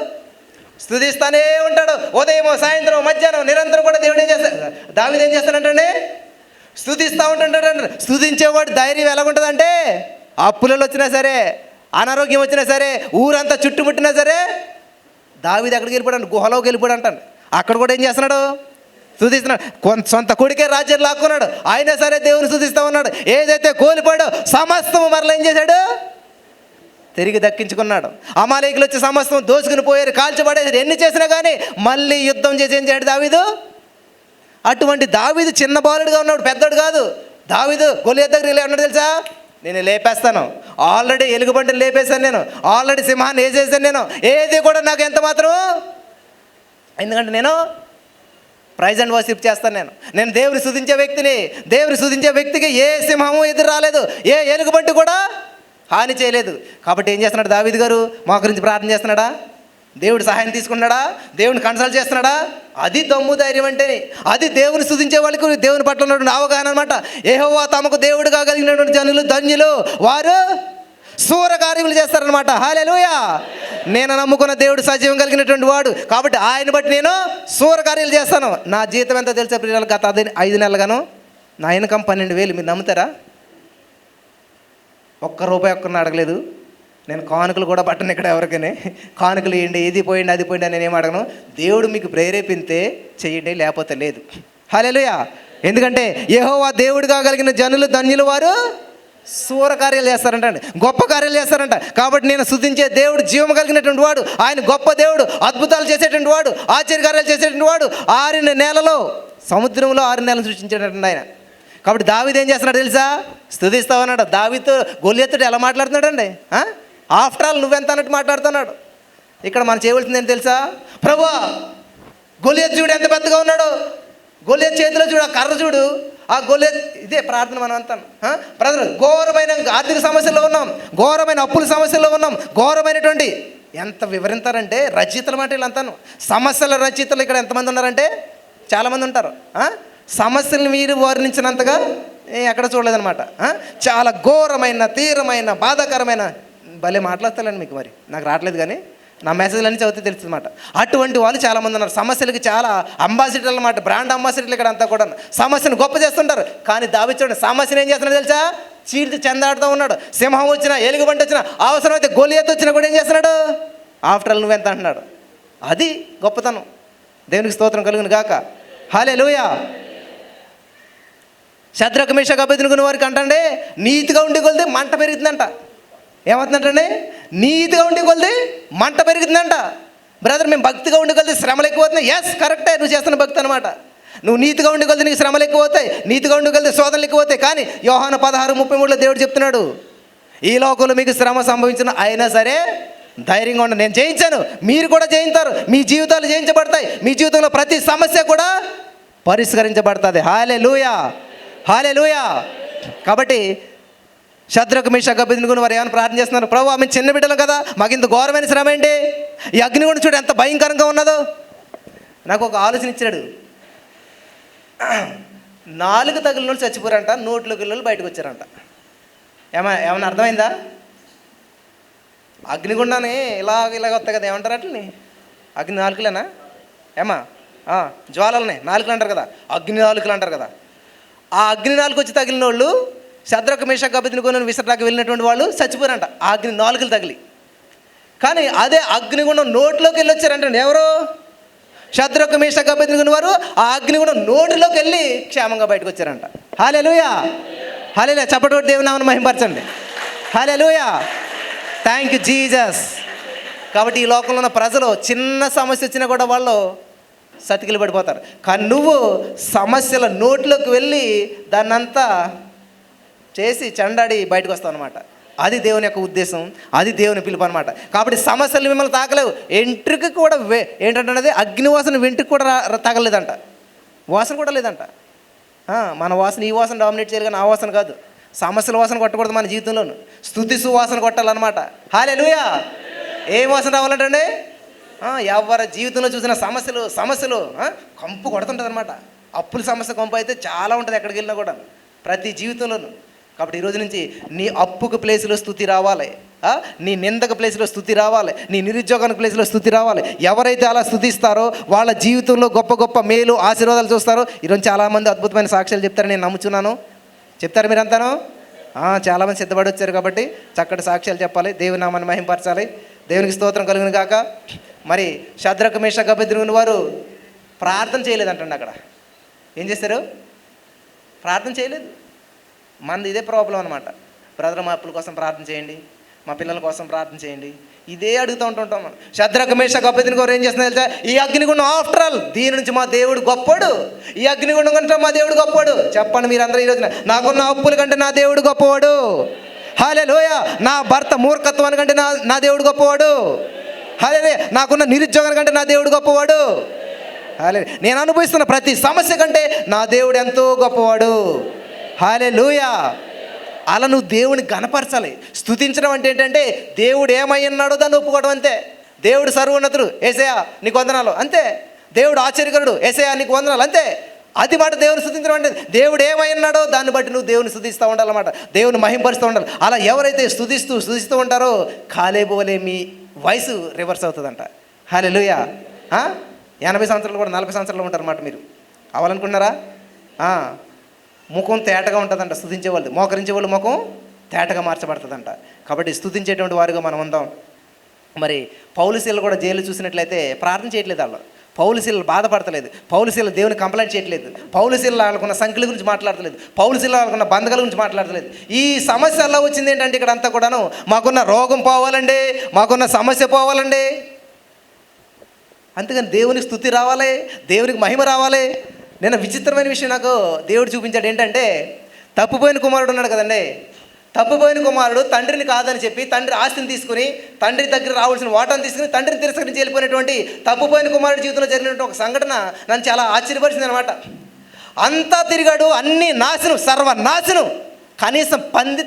స్తుతిస్తానే ఉంటాడు. ఉదయం, సాయంత్రం, మధ్యాహ్నం నిరంతరం కూడా దేవుడు ఏం చేస్తాడు? దావీదు ఏం చేస్తాడంటే స్తుతిస్తూ ఉంటాడు. స్తుతించేవాడు ధైర్యం ఎలాగుంటుందంటే అప్పులలో వచ్చినా సరే, అనారోగ్యం వచ్చినా సరే, ఊరంతా చుట్టుముట్టినా సరే, దావీదు ఎక్కడికి వెళ్ళిపోయాడు? గుహలోకి వెళ్ళిపోయాడు అంటాను. అక్కడ కూడా ఏం చేస్తున్నాడు? స్తుతిస్తున్నాడు. సొంత కొడుకే రాజ్యం లాక్కున్నాడు, అయినా సరే దేవుని స్తుతిస్తూ ఉన్నాడు. ఏదైతే కోల్పోయాడో సమస్తము మరలా ఏం చేశాడు? తిరిగి దక్కించుకున్నాడు. అమాలేకులు వచ్చి సమస్తం దోసుకుని పోయారు, కాల్చబడేది. ఎన్ని చేసినా కానీ మళ్ళీ యుద్ధం చేసి ఏం చేయడు దావీదు? అటువంటి దావీదు చిన్న బాలుడుగా ఉన్నాడు, పెద్దోడు కాదు. దావీదు గొలియత్ దగ్గర ఉన్నాడు తెలుసా? నేను లేపేస్తాను, ఆల్రెడీ ఎలుగుబంటిని లేపేశాను, నేను ఆల్రెడీ సింహాన్ని వేసేసాను, నేను ఏది కూడా నాకు ఎంత మాత్రం, ఎందుకంటే నేను ప్రైజ్ అండ్ వర్షిప్ చేస్తాను. నేను దేవుని స్తుతించే వ్యక్తిని. దేవుని స్తుతించే వ్యక్తికి ఏ సింహము ఎదురు రాలేదు, ఏ ఎలుగుబంటి కూడా హాని చేయలేదు. కాబట్టి ఏం చేస్తున్నాడు దావీదు గారు? మా గురించి ప్రార్థన చేస్తున్నాడా? దేవుడు సహాయం తీసుకున్నాడా? దేవుని కన్సల్ట్ చేస్తున్నాడా? అది దమ్ము ధైర్యం అంటే. అది దేవుని స్తుతించే వాళ్ళకి దేవుని పట్ల ఉన్నటువంటి అవగాహన అనమాట. యెహోవా తమకు దేవుడుగా కలిగినటువంటి జనులు ధన్యులు, వారు శూర కార్యములు చేస్తారనమాట. హల్లెలూయా. నేను నమ్ముకున్న దేవుడు సజీవం కలిగినటువంటి వాడు కాబట్టి ఆయన బట్టి నేను శూర కార్యాలు చేస్తాను. నా జీతం ఎంత తెలుసా ప్రియులు? గత 5 నెలలుగాను నా ఇన్కమ్ 12,000. మీరు నమ్ముతారా? ₹1 ఒక్కరిని అడగలేదు. నేను కానుకలు కూడా పట్టను ఇక్కడ ఎవరికైనా. కానుకలు వేయండి, ఇది పోయింది అది పోయింది అని నేనేం అడగను. దేవుడు మీకు ప్రేరేపితే చెయ్యండి, లేకపోతే లేదు. హల్లెలూయా. ఎందుకంటే యెహోవా దేవుడిగా కలిగిన జనులు ధన్యులు, వారు శూర కార్యాలు చేస్తారంట అండి, గొప్ప కార్యాలు చేస్తారంట. కాబట్టి నేను స్తుతించే దేవుడు జీవం కలిగినటువంటి వాడు, ఆయన గొప్ప దేవుడు, అద్భుతాలు చేసేటువంటి వాడు, ఆశ్చర్యకార్యాలు చేసేటువంటి వాడు. 6 నెలలో సముద్రంలో 6 నెలలు సృష్టించేటటువంటి ఆయన. కాబట్టి దావీదు ఏం చేస్తున్నాడు తెలుసా? స్తుతిస్తావన్నాడు. దావీదుతో గొలియతుడు ఎలా మాట్లాడుతున్నాడు అండి? ఆఫ్టర్ ఆల్ నువ్వెంత అన్నట్టు మాట్లాడుతున్నాడు. ఇక్కడ మనం చేయవలసింది ఏంటి తెలుసా? ప్రభువా, గొలియతు చూడు ఎంత పెద్దగా ఉన్నాడు, గొలియతు చేతిలో చూడు, ఆ కర్ర చూడు, ఆ గొలియతు. ఇదే ప్రార్థన మనం అంతాను. బ్రదర్, ఘోరమైన ఆర్థిక సమస్యల్లో ఉన్నాం, ఘోరమైన అప్పుల సమస్యల్లో ఉన్నాం, ఘోరమైనటువంటి ఎంత వివరించారంటే రచయితల మాట వీళ్ళంతాను. సమస్యల రచయితలు ఇక్కడ ఎంతమంది ఉన్నారంటే చాలామంది ఉంటారు. సమస్యలను మీరు వర్ణించినంతగా ఎక్కడ చూడలేదన్నమాట. చాలా ఘోరమైన, తీవ్రమైన, బాధాకరమైన, భలే మాట్లాడతానండి మీకు. మరి నాకు రావట్లేదు కానీ నా మెసేజ్లు అన్నీ చదివితే తెలుస్తుంది అన్నమాట. అటువంటి వాళ్ళు చాలామంది ఉన్నారు. సమస్యలకి చాలా అంబాసిడర్లు అన్నమాట, బ్రాండ్ అంబాసిడర్లు ఇక్కడ అంతా కూడా సమస్యను గొప్ప చేస్తుంటారు. కానీ దావీదు చూడండి, సమస్యను ఏం చేస్తున్నాడు తెలుసా? చీల్చి చెందాడుతూ ఉన్నాడు. సింహం వచ్చినా, ఎలుగుబంటి వచ్చినా, అవసరమైతే గొలియతు వచ్చినా కూడా ఏం చేస్తున్నాడు? ఆఫ్టర్ ఆల్ నువ్వెంత అంటున్నాడు. అది గొప్పతనం. దేవునికి స్తోత్రం కలుగును గాక. హల్లెలూయా. శద్రకు మేషకు అబేద్నెగో వారికి అంటండి, నీతిగా ఉండే కొలిది మంట పెరుగుతుందంట. ఏమవుతుందంటే నీతిగా ఉండే కొలిది మంట పెరుగుతుందంట. బ్రదర్, మేము భక్తిగా ఉండే కొలిది శ్రమలు ఎక్కువ అవుతున్నాయి. ఎస్, కరెక్టే, నువ్వు చేస్తున్న భక్తి అనమాట. నువ్వు నీతిగా ఉండే కొలిది నీకు శ్రమలు ఎక్కువ అవుతాయి, నీతిగా ఉండే కొలిది శోధనలు ఎక్కువ అవుతాయి. కానీ యోహాను 16:33 దేవుడు చెప్తున్నాడు, ఈ లోకంలో మీకు శ్రమ సంభవించిన అయినా సరే ధైర్యంగా ఉండండి, నేను జయించాను, మీరు కూడా జయించారు. మీ జీవితాలు జయించబడతాయి. మీ జీవితంలో ప్రతి సమస్య కూడా పరిష్కరించబడుతుంది. హల్లెలూయా, హల్లెలూయా. కాబట్టి శద్రకు మేషకు అబేద్నెగో వారు ఏమైనా ప్రార్థన చేస్తున్నారు? ప్రభువా, మేము చిన్న బిడ్డలం కదా, మాకు ఇంత ఘోరమైన శ్రమ ఏంటి? ఈ అగ్నిగుండం చూడు ఎంత భయంకరంగా ఉన్నదో. నాకు ఒక ఆలోచన ఇచ్చాడు. 4 తగిలిన వాళ్ళు చచ్చిపోయారంట, నోట్లోకి వెళ్ళి బయటకు వచ్చారంట. ఏమన్నా అర్థమైందా? అగ్నిగుండాన్ని ఇలాగ వస్తాయి కదా, ఏమంటారు అట్లని? అగ్ని నాలుకలేనా? జ్వాలలనే నాలుకలు అంటారు కదా, అగ్ని నాలుకలు అంటారు కదా. ఆ అగ్ని నాలుగు వచ్చి తగిలిన వాళ్ళు, శద్రకు మేషకు అబేద్నెగో విసరడానికి వెళ్ళినటువంటి వాళ్ళు చచ్చిపోయారంట ఆ అగ్ని నాలుకలు తగిలి. కానీ అదే అగ్నిగుండం నోట్లోకి వెళ్ళి వచ్చారంటండి. ఎవరు? శద్రకు మేషకు అబేద్నెగో వారు ఆ అగ్నిగుండం నోటిలోకి వెళ్ళి క్షేమంగా బయటకు వచ్చారంట. హల్లెలూయా, హల్లెలూయా. చప్పటి కొట్టి దేవుని నామమును మహిమపరచండి. హల్లెలూయా, థ్యాంక్ యూ జీసస్. కాబట్టి ఈ లోకంలో ఉన్న ప్రజలు చిన్న సమస్య వచ్చినా కూడా వాళ్ళు సతికిలు పడిపోతారు. కానీ నువ్వు సమస్యల నోట్లోకి వెళ్ళి దాన్నంతా చేసి చెండాడి బయటకు వస్తావు అనమాట. అది దేవుని యొక్క ఉద్దేశం, అది దేవుని పిలుపు అనమాట. కాబట్టి సమస్యలు మిమ్మల్ని తాకలేవు. ఎంట్రుకి కూడా ఏంటంటే అగ్నివాసన వెంట్రుకి కూడా తగలేదంట, వాసన కూడా లేదంట. మన వాసన ఈ వాసన డామినేట్ చేయాలి కానీ ఆ వాసన కాదు. సమస్యల వాసన కొట్టకూడదు మన జీవితంలోను, స్తుతి సువాసన కొట్టాలన్నమాట. హల్లెలూయా. ఏం వాసన రావాలంటే ఎవరి జీవితంలో చూసిన సమస్యలు కంపు కొడుతుంటుంది అనమాట. అప్పుల సమస్య కంపు అయితే చాలా ఉంటుంది ఎక్కడికి వెళ్ళినా కూడా, ప్రతి జీవితంలోనూ. కాబట్టి ఈరోజు నుంచి నీ అప్పుకు ప్లేస్లో స్తుతి రావాలి, నీ నిందక ప్లేస్లో స్తుతి రావాలి, నీ నిరుద్యోగానికి ప్లేస్లో స్తుతి రావాలి. ఎవరైతే అలా స్తుతిస్తారో వాళ్ళ జీవితంలో గొప్ప గొప్ప మేలు ఆశీర్వాదాలు చూస్తారో. ఈరోజు చాలామంది అద్భుతమైన సాక్ష్యాలు చెప్తారని నేను నమ్ముచున్నాను. చెప్తారు మీరంతాను? చాలామంది సిద్ధపడి వచ్చారు కాబట్టి చక్కటి సాక్ష్యాలు చెప్పాలి, దేవుని నామాన్ని మహింపరచాలి. దేవునికి స్తోత్రం కలుగును గాక. మరి శద్రకు మేషకు అబేద్నెగో వారు ప్రార్థన చేయలేదంటండి. అక్కడ ఏం చేశారు? ప్రార్థన చేయలేదు. మనది ఇదే ప్రాబ్లం అనమాట. బ్రదర్, మా అప్పుల కోసం ప్రార్థన చేయండి, మా పిల్లల కోసం ప్రార్థన చేయండి, ఇదే అడుగుతూ ఉంటుంటాం. శద్రకు మేషకు అబేద్నెగో ఏం చేస్తున్నా తెలుసా? ఈ అగ్నిగుండం ఆఫ్టర్ ఆల్ దీని నుంచి మా దేవుడు గొప్పడు, ఈ అగ్నిగుండం కంటే మా దేవుడు గొప్పవాడు. చెప్పండి మీరందరూ ఈరోజున, నాకున్న అప్పుల కంటే నా దేవుడు గొప్పవాడు. హల్లెలూయా. నా భర్త మూర్ఖత్వాని కంటే నా దేవుడు గొప్పవాడు. హల్లెలూయా. నాకున్న నిరుద్యోగం కంటే నా దేవుడు గొప్పవాడు. హల్లెలూయా. నేను అనుభవిస్తున్న ప్రతి సమస్య కంటే నా దేవుడు ఎంతో గొప్పవాడు. హల్లెలూయా. అలా నువ్వు దేవుని గణపరచాలి. స్తుతించడం అంటే ఏంటంటే దేవుడు ఏమై ఉన్నాడో దాన్ని ఒప్పుకోవడం అంతే. దేవుడు సర్వోన్నతుడు, యేసయ్యా నీకు వందనాలు, అంతే. దేవుడు ఆశ్చర్యకరుడు, యేసయ్యా నీకు వందనాలు, అంతే. అది మాట దేవుని స్తుతించడం అంటే. దేవుడు ఏమై ఉన్నాడో దాన్ని బట్టి నువ్వు దేవుని స్తుతిస్తూ ఉండాలన్నమాట, దేవుని మహింపరుస్తూ ఉండాలి. అలా ఎవరైతే స్తుతిస్తూ ఉంటారో కాలేబు వలె మీ వయసు రివర్స్ అవుతుందంట. హల్లెలూయా. 80 సంవత్సరాలు కూడా 40 సంవత్సరాలు ఉంటారన్నమాట. మీరు అవ్వాలనుకున్నారా? ముఖం తేటగా ఉంటుందంట స్తుతించే వాళ్ళు, మోకరించే వాళ్ళు ముఖం తేటగా మార్చబడుతుందంట. కాబట్టి స్తుతించేటువంటి వారుగా మనం ఉందాం. మరి పౌలు శీలలు కూడా జైలు చూసినట్లయితే ప్రార్థన చేయట్లేదు. వాళ్ళు పౌలు శీలలు బాధపడతలేదు, పౌలు శీలలు దేవుని కంప్లైంట్ చేయట్లేదు, పౌలు శీలలు వాళ్ళకున్న సంఖ్యల గురించి మాట్లాడతలేదు, పౌలు శీలలు వాళ్ళకున్న బంధకాల గురించి మాట్లాడతలేదు. ఈ సమస్య ఎలా వచ్చింది ఏంటంటే ఇక్కడ అంతా కూడాను మాకున్న రోగం పోవాలండి, మాకున్న సమస్య పోవాలండి. అందుకని దేవునికి స్తుతి రావాలి, దేవునికి మహిమ రావాలి. నేను విచిత్రమైన విషయం నాకు దేవుడు చూపించాడు. ఏంటంటే తప్పిపోయిన కుమారుడు ఉన్నాడు కదండి. తప్పిపోయిన కుమారుడు తండ్రిని కాదని చెప్పి తండ్రి ఆస్తిని తీసుకుని తండ్రి దగ్గర రావాల్సిన వాటాను తీసుకుని తండ్రిని తిరస్కరించి వెళ్ళిపోయినటువంటి తప్పిపోయిన కుమారుడు జీవితంలో జరిగినటువంటి ఒక సంఘటన నన్ను చాలా ఆశ్చర్యపరిచింది అనమాట. అంతా తిరిగాడు, అన్ని నాశనం, సర్వనాశనం. కనీసం పంది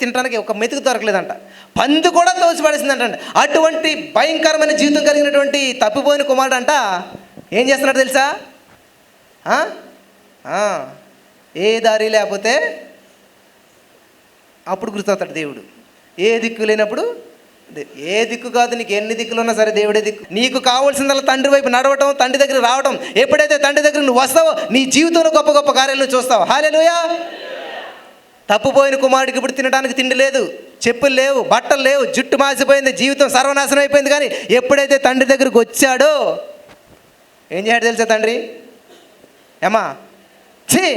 తినడానికి ఒక మెతుకు దొరకలేదంట. పంది కూడా తోసిపడేసిందంట. అటువంటి భయంకరమైన జీవితం కలిగినటువంటి తప్పిపోయిన కుమారుడు అంట ఏం చేస్తున్నాడు తెలుసా? ఏ దారి లేకపోతే అప్పుడు గుర్తవుతాడు దేవుడు. ఏ దిక్కు లేనప్పుడు, ఏ దిక్కు కాదు, నీకు ఎన్ని దిక్కులు ఉన్నా సరే దేవుడే దిక్కు. నీకు కావాల్సిందల్లా తండ్రి వైపు నడవటం, తండ్రి దగ్గర రావటం. ఎప్పుడైతే తండ్రి దగ్గర నువ్వు వస్తావో నీ జీవితంలో గొప్ప గొప్ప కార్యాలను చూస్తావు. హల్లెలూయా. తప్పుపోయిన కుమారుడికి ఇప్పుడు తినడానికి తిండి లేదు, చెప్పులు లేవు, బట్టలు లేవు, జుట్టు మాసిపోయింది, జీవితం సర్వనాశనం అయిపోయింది. కానీ ఎప్పుడైతే తండ్రి దగ్గరికి వచ్చాడో ఏం చేశాడు తెలుసా? తండ్రి ఏమా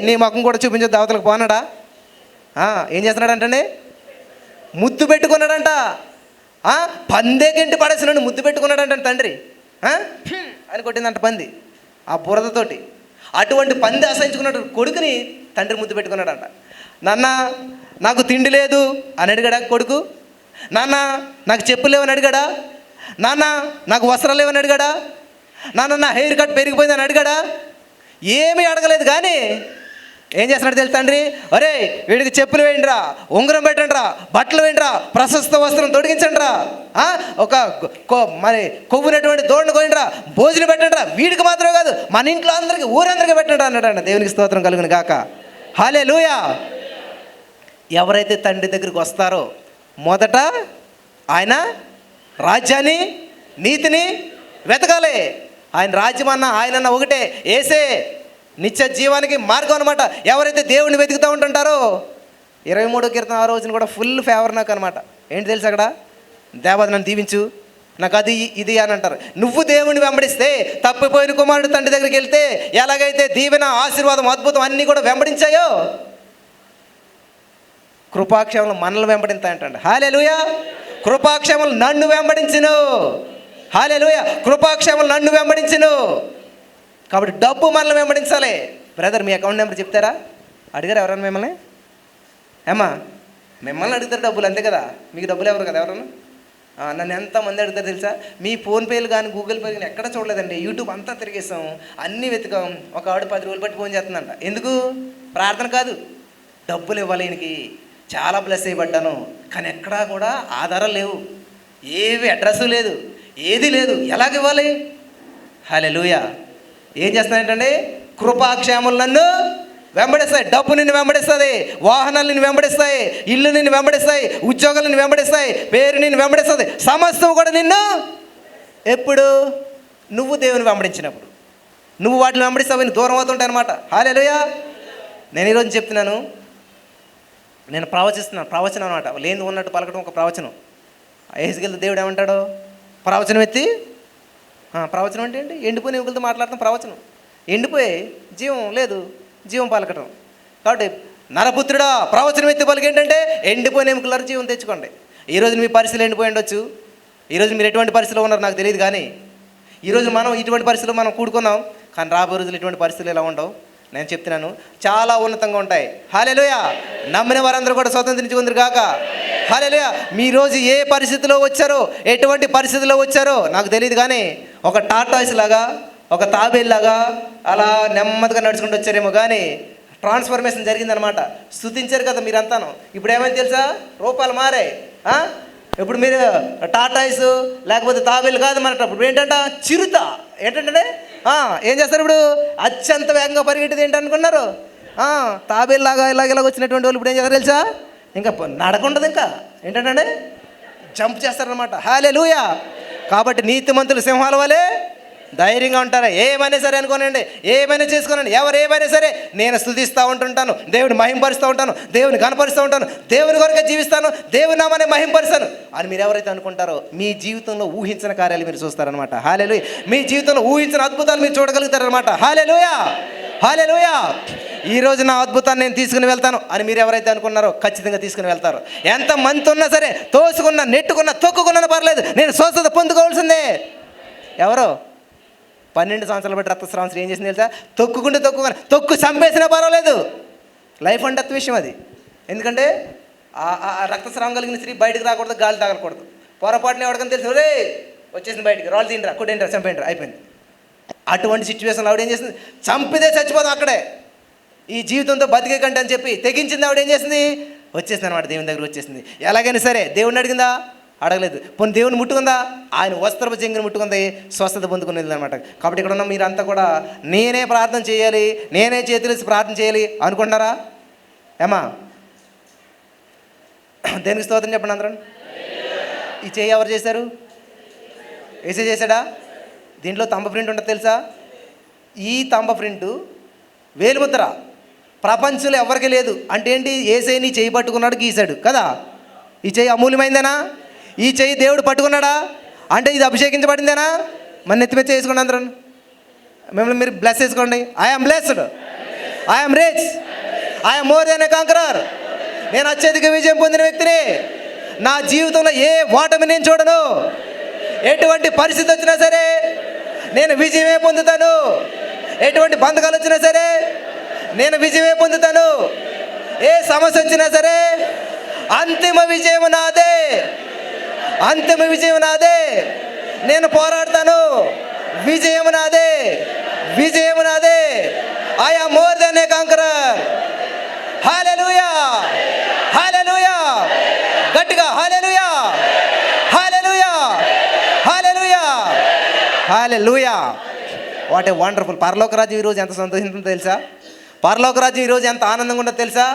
నీ ముఖం కూడా చూపించదు, దావతలకు పోనాడా? ఏం చేస్తున్నాడంటే ముద్దు పెట్టుకున్నాడంట. పందే గంటి పడేసినాడు, ముద్దు పెట్టుకున్నాడంట తండ్రి. అని కొట్టిందంట పంది ఆ బురదతోటి. అటువంటి పంది అసహించుకున్నాడు కొడుకుని తండ్రి ముద్దు పెట్టుకున్నాడంట. నాన్న నాకు తిండి లేదు అని అడిగాడా కొడుకు? నాన్న నాకు చెప్పులు లేవని అడిగాడా? నాన్న నాకు వస్త్రాలు లేవని అడిగాడా? నాన్న నా హెయిర్ కట్ పెరిగిపోయిందని అడిగాడా? ఏమీ అడగలేదు. కానీ ఏం చేస్తున్నాడు తెలుసు తండ్రి? అరే వీడికి చెప్పులు వేయండిరా, ఉంగరం పెట్టండిరా, బట్టలు వేయండిరా, ప్రశస్త వస్త్రం తొడిగించండిరా, ఒక మరి కొవ్వునటువంటి దోడిని కోయండిరా, భోజనం పెట్టండిరా. వీడికి మాత్రమే కాదు మన ఇంట్లో అందరికీ, ఊరందరికీ పెట్టండి అన్నాడంట. దేవునికి స్తోత్రం కలుగును గాక. హల్లెలూయా. ఎవరైతే తండ్రి దగ్గరికి వస్తారో మొదట ఆయన రాజ్యాన్ని, నీతిని వెతకాలి. ఆయన రాజ్యం అన్న ఆయనన్న ఒకటే, ఏసే నిత్య జీవానికి మార్గం అనమాట. ఎవరైతే దేవుడిని వెతుకుతూ ఉంటుంటారో 23వ కీర్తన 6వ వచనం కూడా ఫుల్ ఫేవర్ నాకు అనమాట. ఏంటి తెలుసు అక్కడ? దేవత నన్ను దీవించు, నాకు అది ఇది అని అంటారు. నువ్వు దేవుడిని వెంబడిస్తే, తప్పిపోయిన కుమారుడు తండ్రి దగ్గరికి వెళ్తే ఎలాగైతే దీవెన, ఆశీర్వాదం, అద్భుతం అన్నీ కూడా వెంబడించాయో కృపాక్షేమలు మనల్ని వెంబడించాయంటండి. హల్లెలూయా. కృపాక్షేమలు నన్ను వెంబడించును. హల్లెలూయా. కృపాక్షేమలు నన్ను వెంబడించును. కాబట్టి డబ్బు మనల్ని వెంబడించాలి. బ్రదర్ మీ అకౌంట్ నెంబర్ చెప్తారా? అడిగారు ఎవరన్నా మిమ్మల్ని? ఏమ్మా మిమ్మల్ని అడుగుతారు డబ్బులు, అంతే కదా. మీకు డబ్బులు ఎవరు కదా ఎవరన్నా? నన్ను ఎంతమంది అడుగుతారు తెలుసా? మీ ఫోన్పేలు కానీ గూగుల్ పే కానీ ఎక్కడ చూడలేదండి. యూట్యూబ్ అంతా తిరిగేసాం, అన్నీ వెతికాం. ఒక ఆవిడ 10 రోజులు బట్టి ఫోన్ చేస్తుందంట. ఎందుకు? ప్రార్థన కాదు, డబ్బులు ఇవ్వాలి. ఈయనకి చాలా బ్లెస్ చేయబడ్డాను, కానీ ఎక్కడా కూడా ఆధారాలు లేవు, ఏవి అడ్రస్ లేదు, ఏది లేదు, ఎలాగ ఇవ్వాలి? హల్లెలూయా. ఏం చేస్తున్నాయంటే కృపాక్షేమలు నన్ను వెంబడిస్తాయి. డబ్బు నిన్ను వెంబడిస్తుంది, వాహనాలు నిన్ను వెంబడిస్తాయి, ఇల్లు నిన్ను వెంబడిస్తాయి, ఉద్యోగాలు నిన్ను వెంబడిస్తాయి, పేరు నిన్ను వెంబడిస్తుంది, సమస్తం కూడా నిన్ను. ఎప్పుడు? నువ్వు దేవుని వెంబడించినప్పుడు. నువ్వు వాటిని వెంబడిస్తావు, దూరం అవుతుంటాయి అనమాట. హల్లెలూయా. నేను ఈరోజు చెప్తున్నాను, నేను ప్రవచనం అనమాట. లేని ఉన్నట్టు పలకడం ఒక ప్రవచనం. ఏసుకెళ్తే దేవుడు ఏమంటాడు? ప్రవచనం ఎత్తి, ప్రవచనం అంటే ఏంటి? ఎండిపోయిన ఎముకలతో మాట్లాడతాం ప్రవచనం. ఎండిపోయి జీవం లేదు, జీవం పలకటం. కాబట్టి నరపుత్రుడా ప్రవచనం ఎత్తి పలికి ఏంటంటే ఎండిపోయిన ఎముకల జీవం తెచ్చుకోండి. ఈరోజు మీ పరిస్థితులు ఎండిపోయి ఉండొచ్చు, ఈరోజు మీరు ఎటువంటి పరిస్థితిలో ఉన్నారో నాకు తెలియదు. కానీ ఈరోజు మనం ఇటువంటి పరిస్థితులు మనం కూడుకున్నాం, కానీ రాబోయే రోజులు ఇటువంటి పరిస్థితులు ఎలా ఉండవు. నేను చెప్తున్నాను, చాలా ఉన్నతంగా ఉంటాయి. హల్లెలూయా. నమ్మిన వారందరూ కూడా స్వతంత్రించుకుందరు గాక. హల్లెలూయా. మీరోజు ఏ పరిస్థితిలో వచ్చారో, ఎటువంటి పరిస్థితిలో వచ్చారో నాకు తెలియదు. కానీ ఒక టాటాయిస్ లాగా, ఒక తాబేల్లాగా అలా నెమ్మదిగా నడుచుకుంటూ వచ్చారేమో. కానీ ట్రాన్స్ఫర్మేషన్ జరిగిందనమాట. స్తుతించారు కదా మీరంతాను. ఇప్పుడు ఏమైంది తెలుసా? రూపాయలు మారాయి. ఇప్పుడు మీరు టాటాయిస్ లేకపోతే తాబేలు కాదు మనట, ఇప్పుడు ఏంటంట చిరుత. ఏంటంటే ఏం చేస్తారు ఇప్పుడు? అత్యంత వేగంగా పరిగెట్టేది ఏంటనుకున్నారు? తాబేలు లాగా ఇలాగ వచ్చినటువంటి వాళ్ళు ఇప్పుడు ఏం చేస్తారు తెలుసా? ఇంకా నడకుండదు, ఇంకా ఏంటంటే జంప్ చేస్తారనమాట. హల్లెలూయా. కాబట్టి నీతిమంతులు సింహాల వలె ధైర్యంగా ఉంటారా? ఏమైనా సరే అనుకోనండి, ఏమైనా చేసుకోనండి, ఎవరు ఏమైనా సరే నేను స్తుతిస్తూ ఉంటుంటాను, దేవుని మహింపరుస్తూ ఉంటాను, దేవుని కనపరుస్తూ ఉంటాను, దేవుని కొరకే జీవిస్తాను, దేవుని నామాన్ని మహింపరుస్తాను అని మీరు ఎవరైతే అనుకుంటారో మీ జీవితంలో ఊహించిన కార్యాలు మీరు చూస్తారనమాట. హల్లెలూయా. మీ జీవితంలో ఊహించిన అద్భుతాలు మీరు చూడగలుగుతారనమాట. హల్లెలూయా, హల్లెలూయా. ఈరోజు నా అద్భుతాన్ని నేను తీసుకుని వెళ్తాను అని మీరు ఎవరైతే అనుకున్నారో ఖచ్చితంగా తీసుకుని వెళ్తారు. ఎంత మంత్ ఉన్నా సరే, తోసుకున్నా, నెట్టుకున్నా, తొక్కుకున్నా పర్లేదు, నేను స్వస్థత పొందుకోవాల్సిందే. ఎవరో 12 సంవత్సరాలు బట్టి రక్తస్రావం ఏం చేసింది తెలుసా? తొక్కు చంపేసినా పర్వాలేదు. లైఫ్ అండ్ డెత్ విషయం అది. ఎందుకంటే ఆ రక్తస్రావం కలిగిన స్త్రీ బయటకు రాకూడదు, గాలి తాగకూడదు. పొరపాటున ఎవరికని తెలుసు, రే వచ్చేసింది బయటికి, రాళ్ళు తింటారా, కొట్టేంటారా, చంపేంటారా, అయిపోయింది. అటువంటి సిచ్యువేషన్లో ఆవిడ ఏం చేసింది? చంపితే చచ్చిపోదాం అక్కడే, ఈ జీవితంతో బతికే కంటే అని చెప్పి తెగించింది. ఆవిడ ఏం చేసింది? వచ్చేసింది అనమాట, దేవుని దగ్గర వచ్చేసింది. ఎలాగైనా సరే దేవుడిని అడిగిందా? అడగలేదు. పోనీ దేవుని ముట్టుకుందా? ఆయన వస్త్రపు చెంగుని ముట్టుకుంది, స్వస్థత పొందుకునేది అనమాట. కాబట్టి ఇక్కడ ఉన్న మీరంతా కూడా నేనే ప్రార్థన చేయాలి, నేనే చేతులేసి ప్రార్థన చేయాలి అనుకుంటున్నారా? ఏమా దేనికి స్తోత్రం చెప్పండి అందరం. ఈ చేయి ఎవరు చేశారు? ఏసే చేశాడా? దీంట్లో తంబ ప్రింట్ ఉంటుంది తెలుసా? ఈ తంబ ప్రింటు వేలుముద్ర ప్రపంచంలో ఎవరికి లేదు. అంటే ఏంటి? ఏసైని చేయి పట్టుకున్నాడు, గీశాడు కదా. ఈ చేయి అమూల్యమైందేనా? ఈ చెయ్యి దేవుడు పట్టుకున్నాడా? అంటే ఇది అభిషేకించబడిందేనా? మన నెత్తిమెత్తి వేసుకోండి అందరం. మిమ్మల్ని మీరు బ్లెస్ చేసుకోండి. I'm blessed, I'm rich, I'm more than a conqueror. నేను అత్యధిక విజయం పొందిన వ్యక్తిని. నా జీవితంలో ఏ ఓటమి నేను చూడను. ఎటువంటి పరిస్థితి వచ్చినా సరే నేను విజయమే పొందుతాను. ఎటువంటి బంధకాలు వచ్చినా సరే నేను విజయమే పొందుతాను. ఏ సమస్య వచ్చినా సరే అంతిమ విజయం నాదే, అంతిమ విజయం నాదే. నేను పోరాడతాను, విజయం నాదే, విజయం నాదే. I am more than a conqueror. Hallelujah, hallelujah. గట్టిగా hallelujah, hallelujah, hallelujah, hallelujah. What a wonderful. పరలోక రాజ్యం ఈరోజు ఎంత సంతోషించిందో తెలుసా? పరలోక రాజ్యం ఈరోజు ఎంత ఆనందంగా ఉంటుందో తెలుసా?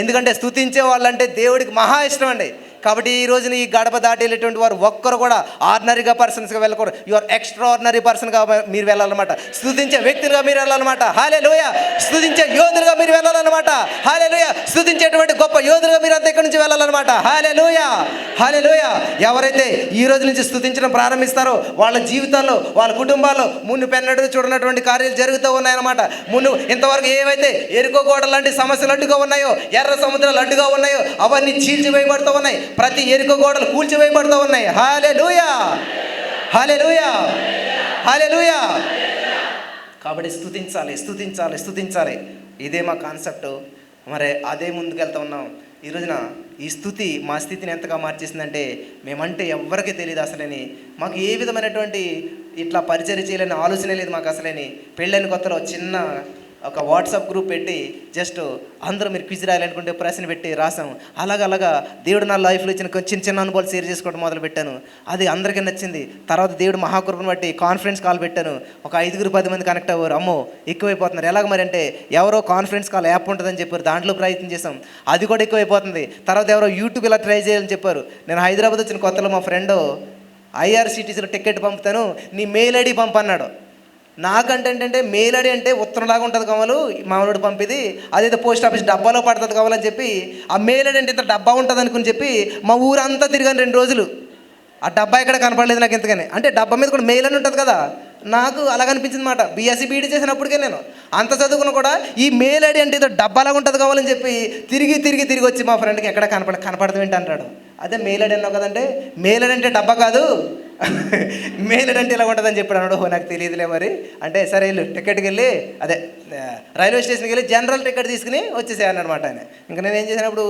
ఎందుకంటే స్తుతించే వాళ్ళంటే దేవుడికి మహా ఇష్టం అండి. కాబట్టి ఈ రోజున ఈ గడప దాటి వెళ్ళేటువంటి వారు ఒక్కరు కూడా ఆర్డినరీగా పర్సన్స్గా వెళ్ళకూడదు. యు ఆర్ ఎక్స్ట్రా ఆర్డినరీ పర్సన్గా మీరు వెళ్ళాలన్నమాట. స్తుతించే వ్యక్తులుగా మీరు వెళ్ళాలన్నమాట. హల్లెలూయా. స్తుతించే యోధులుగా మీరు వెళ్ళాలన్నమాట. హల్లెలూయా. స్తుతించేటువంటి గొప్ప యోధులుగా మీరు అంతా ఇక్కడి నుంచి వెళ్ళాలన్నమాట. హల్లెలూయా, హల్లెలూయా. ఎవరైతే ఈ రోజు నుంచి స్తుతించడం ప్రారంభిస్తారో వాళ్ళ జీవితాల్లో, వాళ్ళ కుటుంబాల్లో మున్ను పెన్నడు చూడనటువంటి కార్యాలు జరుగుతూ ఉన్నాయన్నమాట. మున్ను ఇంతవరకు ఏవైతే ఎరుకో గోడలు లాంటి సమస్యలు అడ్డుగా ఉన్నాయో, ఎర్ర సముద్రాలు అడ్డుగా ఉన్నాయో అవన్నీ చీల్చివేయబడుతూ ఉన్నాయి. ప్రతి ఎరుక గోడలు కూల్చివేయబడుతూ ఉన్నాయి. హల్లెలూయా, హల్లెలూయా, హల్లెలూయా. కాబట్టి స్తుతించాలి, స్తుతించాలి, స్తుతించాలి. ఇదే మా కాన్సెప్ట్. మరి అదే ముందుకెళ్తా ఉన్నాం. ఈ రోజున ఈ స్థుతి మా స్థితిని ఎంతగా మార్చేసిందంటే మేమంటే ఎవరికి తెలియదు అసలేని. మాకు ఏ విధమైనటువంటి ఇట్లా పరిచయం చేయాలని ఆలోచన లేదు మాకు అసలేని. పెళ్ళైన కొత్తలో చిన్న ఒక వాట్సాప్ గ్రూప్ పెట్టి జస్ట్ అందరూ మీరు క్విజ్ రాయాలనుకుంటే ప్రశ్న పెట్టి రాసాం. అలాగా దేవుడు నా లైఫ్లో ఇచ్చిన చిన్న చిన్న అనుభవాలు షేర్ చేసుకోవడం మొదలు పెట్టాను. అది అందరికీ నచ్చింది. తర్వాత దేవుడు మహాకృపను బట్టి కాన్ఫరెన్స్ కాల్ పెట్టాను. ఒక 5-10 మంది కనెక్ట్ అవ్వరు. అమ్మో ఎక్కువైపోతున్నారు. ఎలాగ మరి అంటే ఎవరో కాన్ఫరెన్స్ కాల్ యాప్ ఉంటుందని చెప్పారు, దాంట్లో ప్రయత్నం చేసాం, అది కూడా ఎక్కువైపోతుంది. తర్వాత ఎవరో యూట్యూబ్ ఇలా ట్రై చేయాలని చెప్పారు. నేను హైదరాబాద్ వచ్చిన కొత్తలో మా ఫ్రెండ్ IRCTCలో టికెట్ పంపుతాను, నీ మెయిల్ ఐడి పంపన్నాడు. నాకంటే ఏంటంటే మెయిల్ ఐడి అంటే ఉత్తరంలాగా ఉంటుంది కావాలి మామూలు పంపిది, అదేదో పోస్ట్ ఆఫీస్ డబ్బాలో పడుతుంది కావాలని చెప్పి ఆ మెయిల్ ఐడి అంటే ఇంత డబ్బా ఉంటుంది అనుకుని చెప్పి మా ఊరంతా తిరిగాను 2 రోజులు. ఆ డబ్బా ఎక్కడ కనపడలేదు నాకు ఎంతగానే. అంటే డబ్బా మీద కూడా మెయిల్ అని ఉంటుంది కదా, నాకు అలాగ అనిపించింది అన్నమాట. BSc BD చేసినప్పటికే నేను అంత చదువుకున్నా కూడా ఈ మెయిల్ ఐడి అంటే ఏదో డబ్బాలాగా ఉంటుంది కావాలని చెప్పి తిరిగి వచ్చి మా ఫ్రెండ్కి ఎక్కడ కనపడదు ఏంటి అంటాడు. అదే మెయిల్ ఐడి అన్నావు కదంటే, మెయిల్ ఐడి అంటే డబ్బా కాదు, మెయిల్ ఐడి అంటే ఇలా ఉంటుందని చెప్పాడు. అన్నాడు, నాకు తెలియదులే మరి అంటే సరే వెళ్ళు టికెట్కి వెళ్ళి అదే రైల్వే స్టేషన్కి వెళ్ళి జనరల్ టికెట్ తీసుకుని వచ్చేసాను అనమాట ఆయన. ఇంకా నేను ఏం చేసినప్పుడు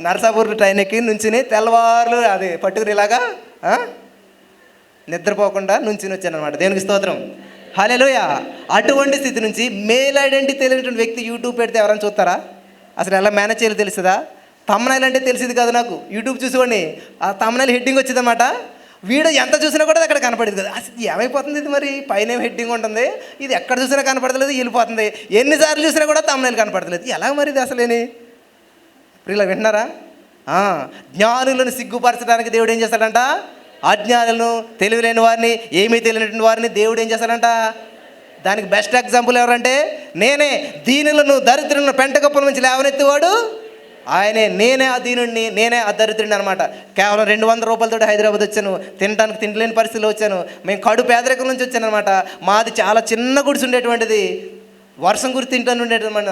నర్సాపూర్ ట్రైన్ ఎక్కి నుంచుని తెల్లవారులు అది పట్టుకుని ఇలాగా నిద్రపోకుండా నుంచుని వచ్చాను అనమాట. దేవునికి స్తోత్రం, హల్లెలూయా. అటువంటి స్థితి నుంచి మెయిల్ ఐడెంటిటీ తెలియనటువంటి వ్యక్తి యూట్యూబ్ పెడితే ఎవరైనా చూస్తారా? అసలు ఎలా మేనేజ్ చేయాలో తెలుస్తుందా? తమ్నైల్ అంటే తెలిసింది కదా నాకు, యూట్యూబ్ చూసుకోండి, ఆ తమ్నైల్ హెడ్డింగ్ వచ్చిందన్నమాట. వీడియో ఎంత చూసినా కూడా అక్కడ కనపడేది కదా. అసలు ఏమైపోతుంది ఇది, మరి పైన హెడ్డింగ్ ఉంటుంది, ఇది ఎక్కడ చూసినా కనపడతలేదు, వెళ్ళిపోతుంది. ఎన్నిసార్లు చూసినా కూడా తమ్నైల్ కనపడతలేదు. ఎలా మరి ఇది అసలేని? ఇప్పుడు ఇలా వింటున్నారా? జ్ఞానులను సిగ్గుపరచడానికి దేవుడు ఏం చేస్తాడంట? అజ్ఞానులను, తెలివిలేని వారిని, ఏమీ తెలియనటువంటి వారిని దేవుడు ఏం చేస్తాడంట? దానికి బెస్ట్ ఎగ్జాంపుల్ ఎవరంటే నేనే. దీనులను, దరిద్రులను పెంటగొప్పల నుంచి లేవనెత్తివాడు ఆయనే. నేనే ఆ దీనుడిని, నేనే ఆ దరిద్రుడిని అనమాట. కేవలం 200 రూపాయలతో హైదరాబాద్ వచ్చాను, తినడానికి తిండిలేని పరిస్థితిలో వచ్చాను. మేము కడు పేదరికం నుంచి వచ్చాను అనమాట. మాది చాలా చిన్న గుడిసి ఉండేటువంటిది, వర్షం గురి తింటాను ఉండేటమాట.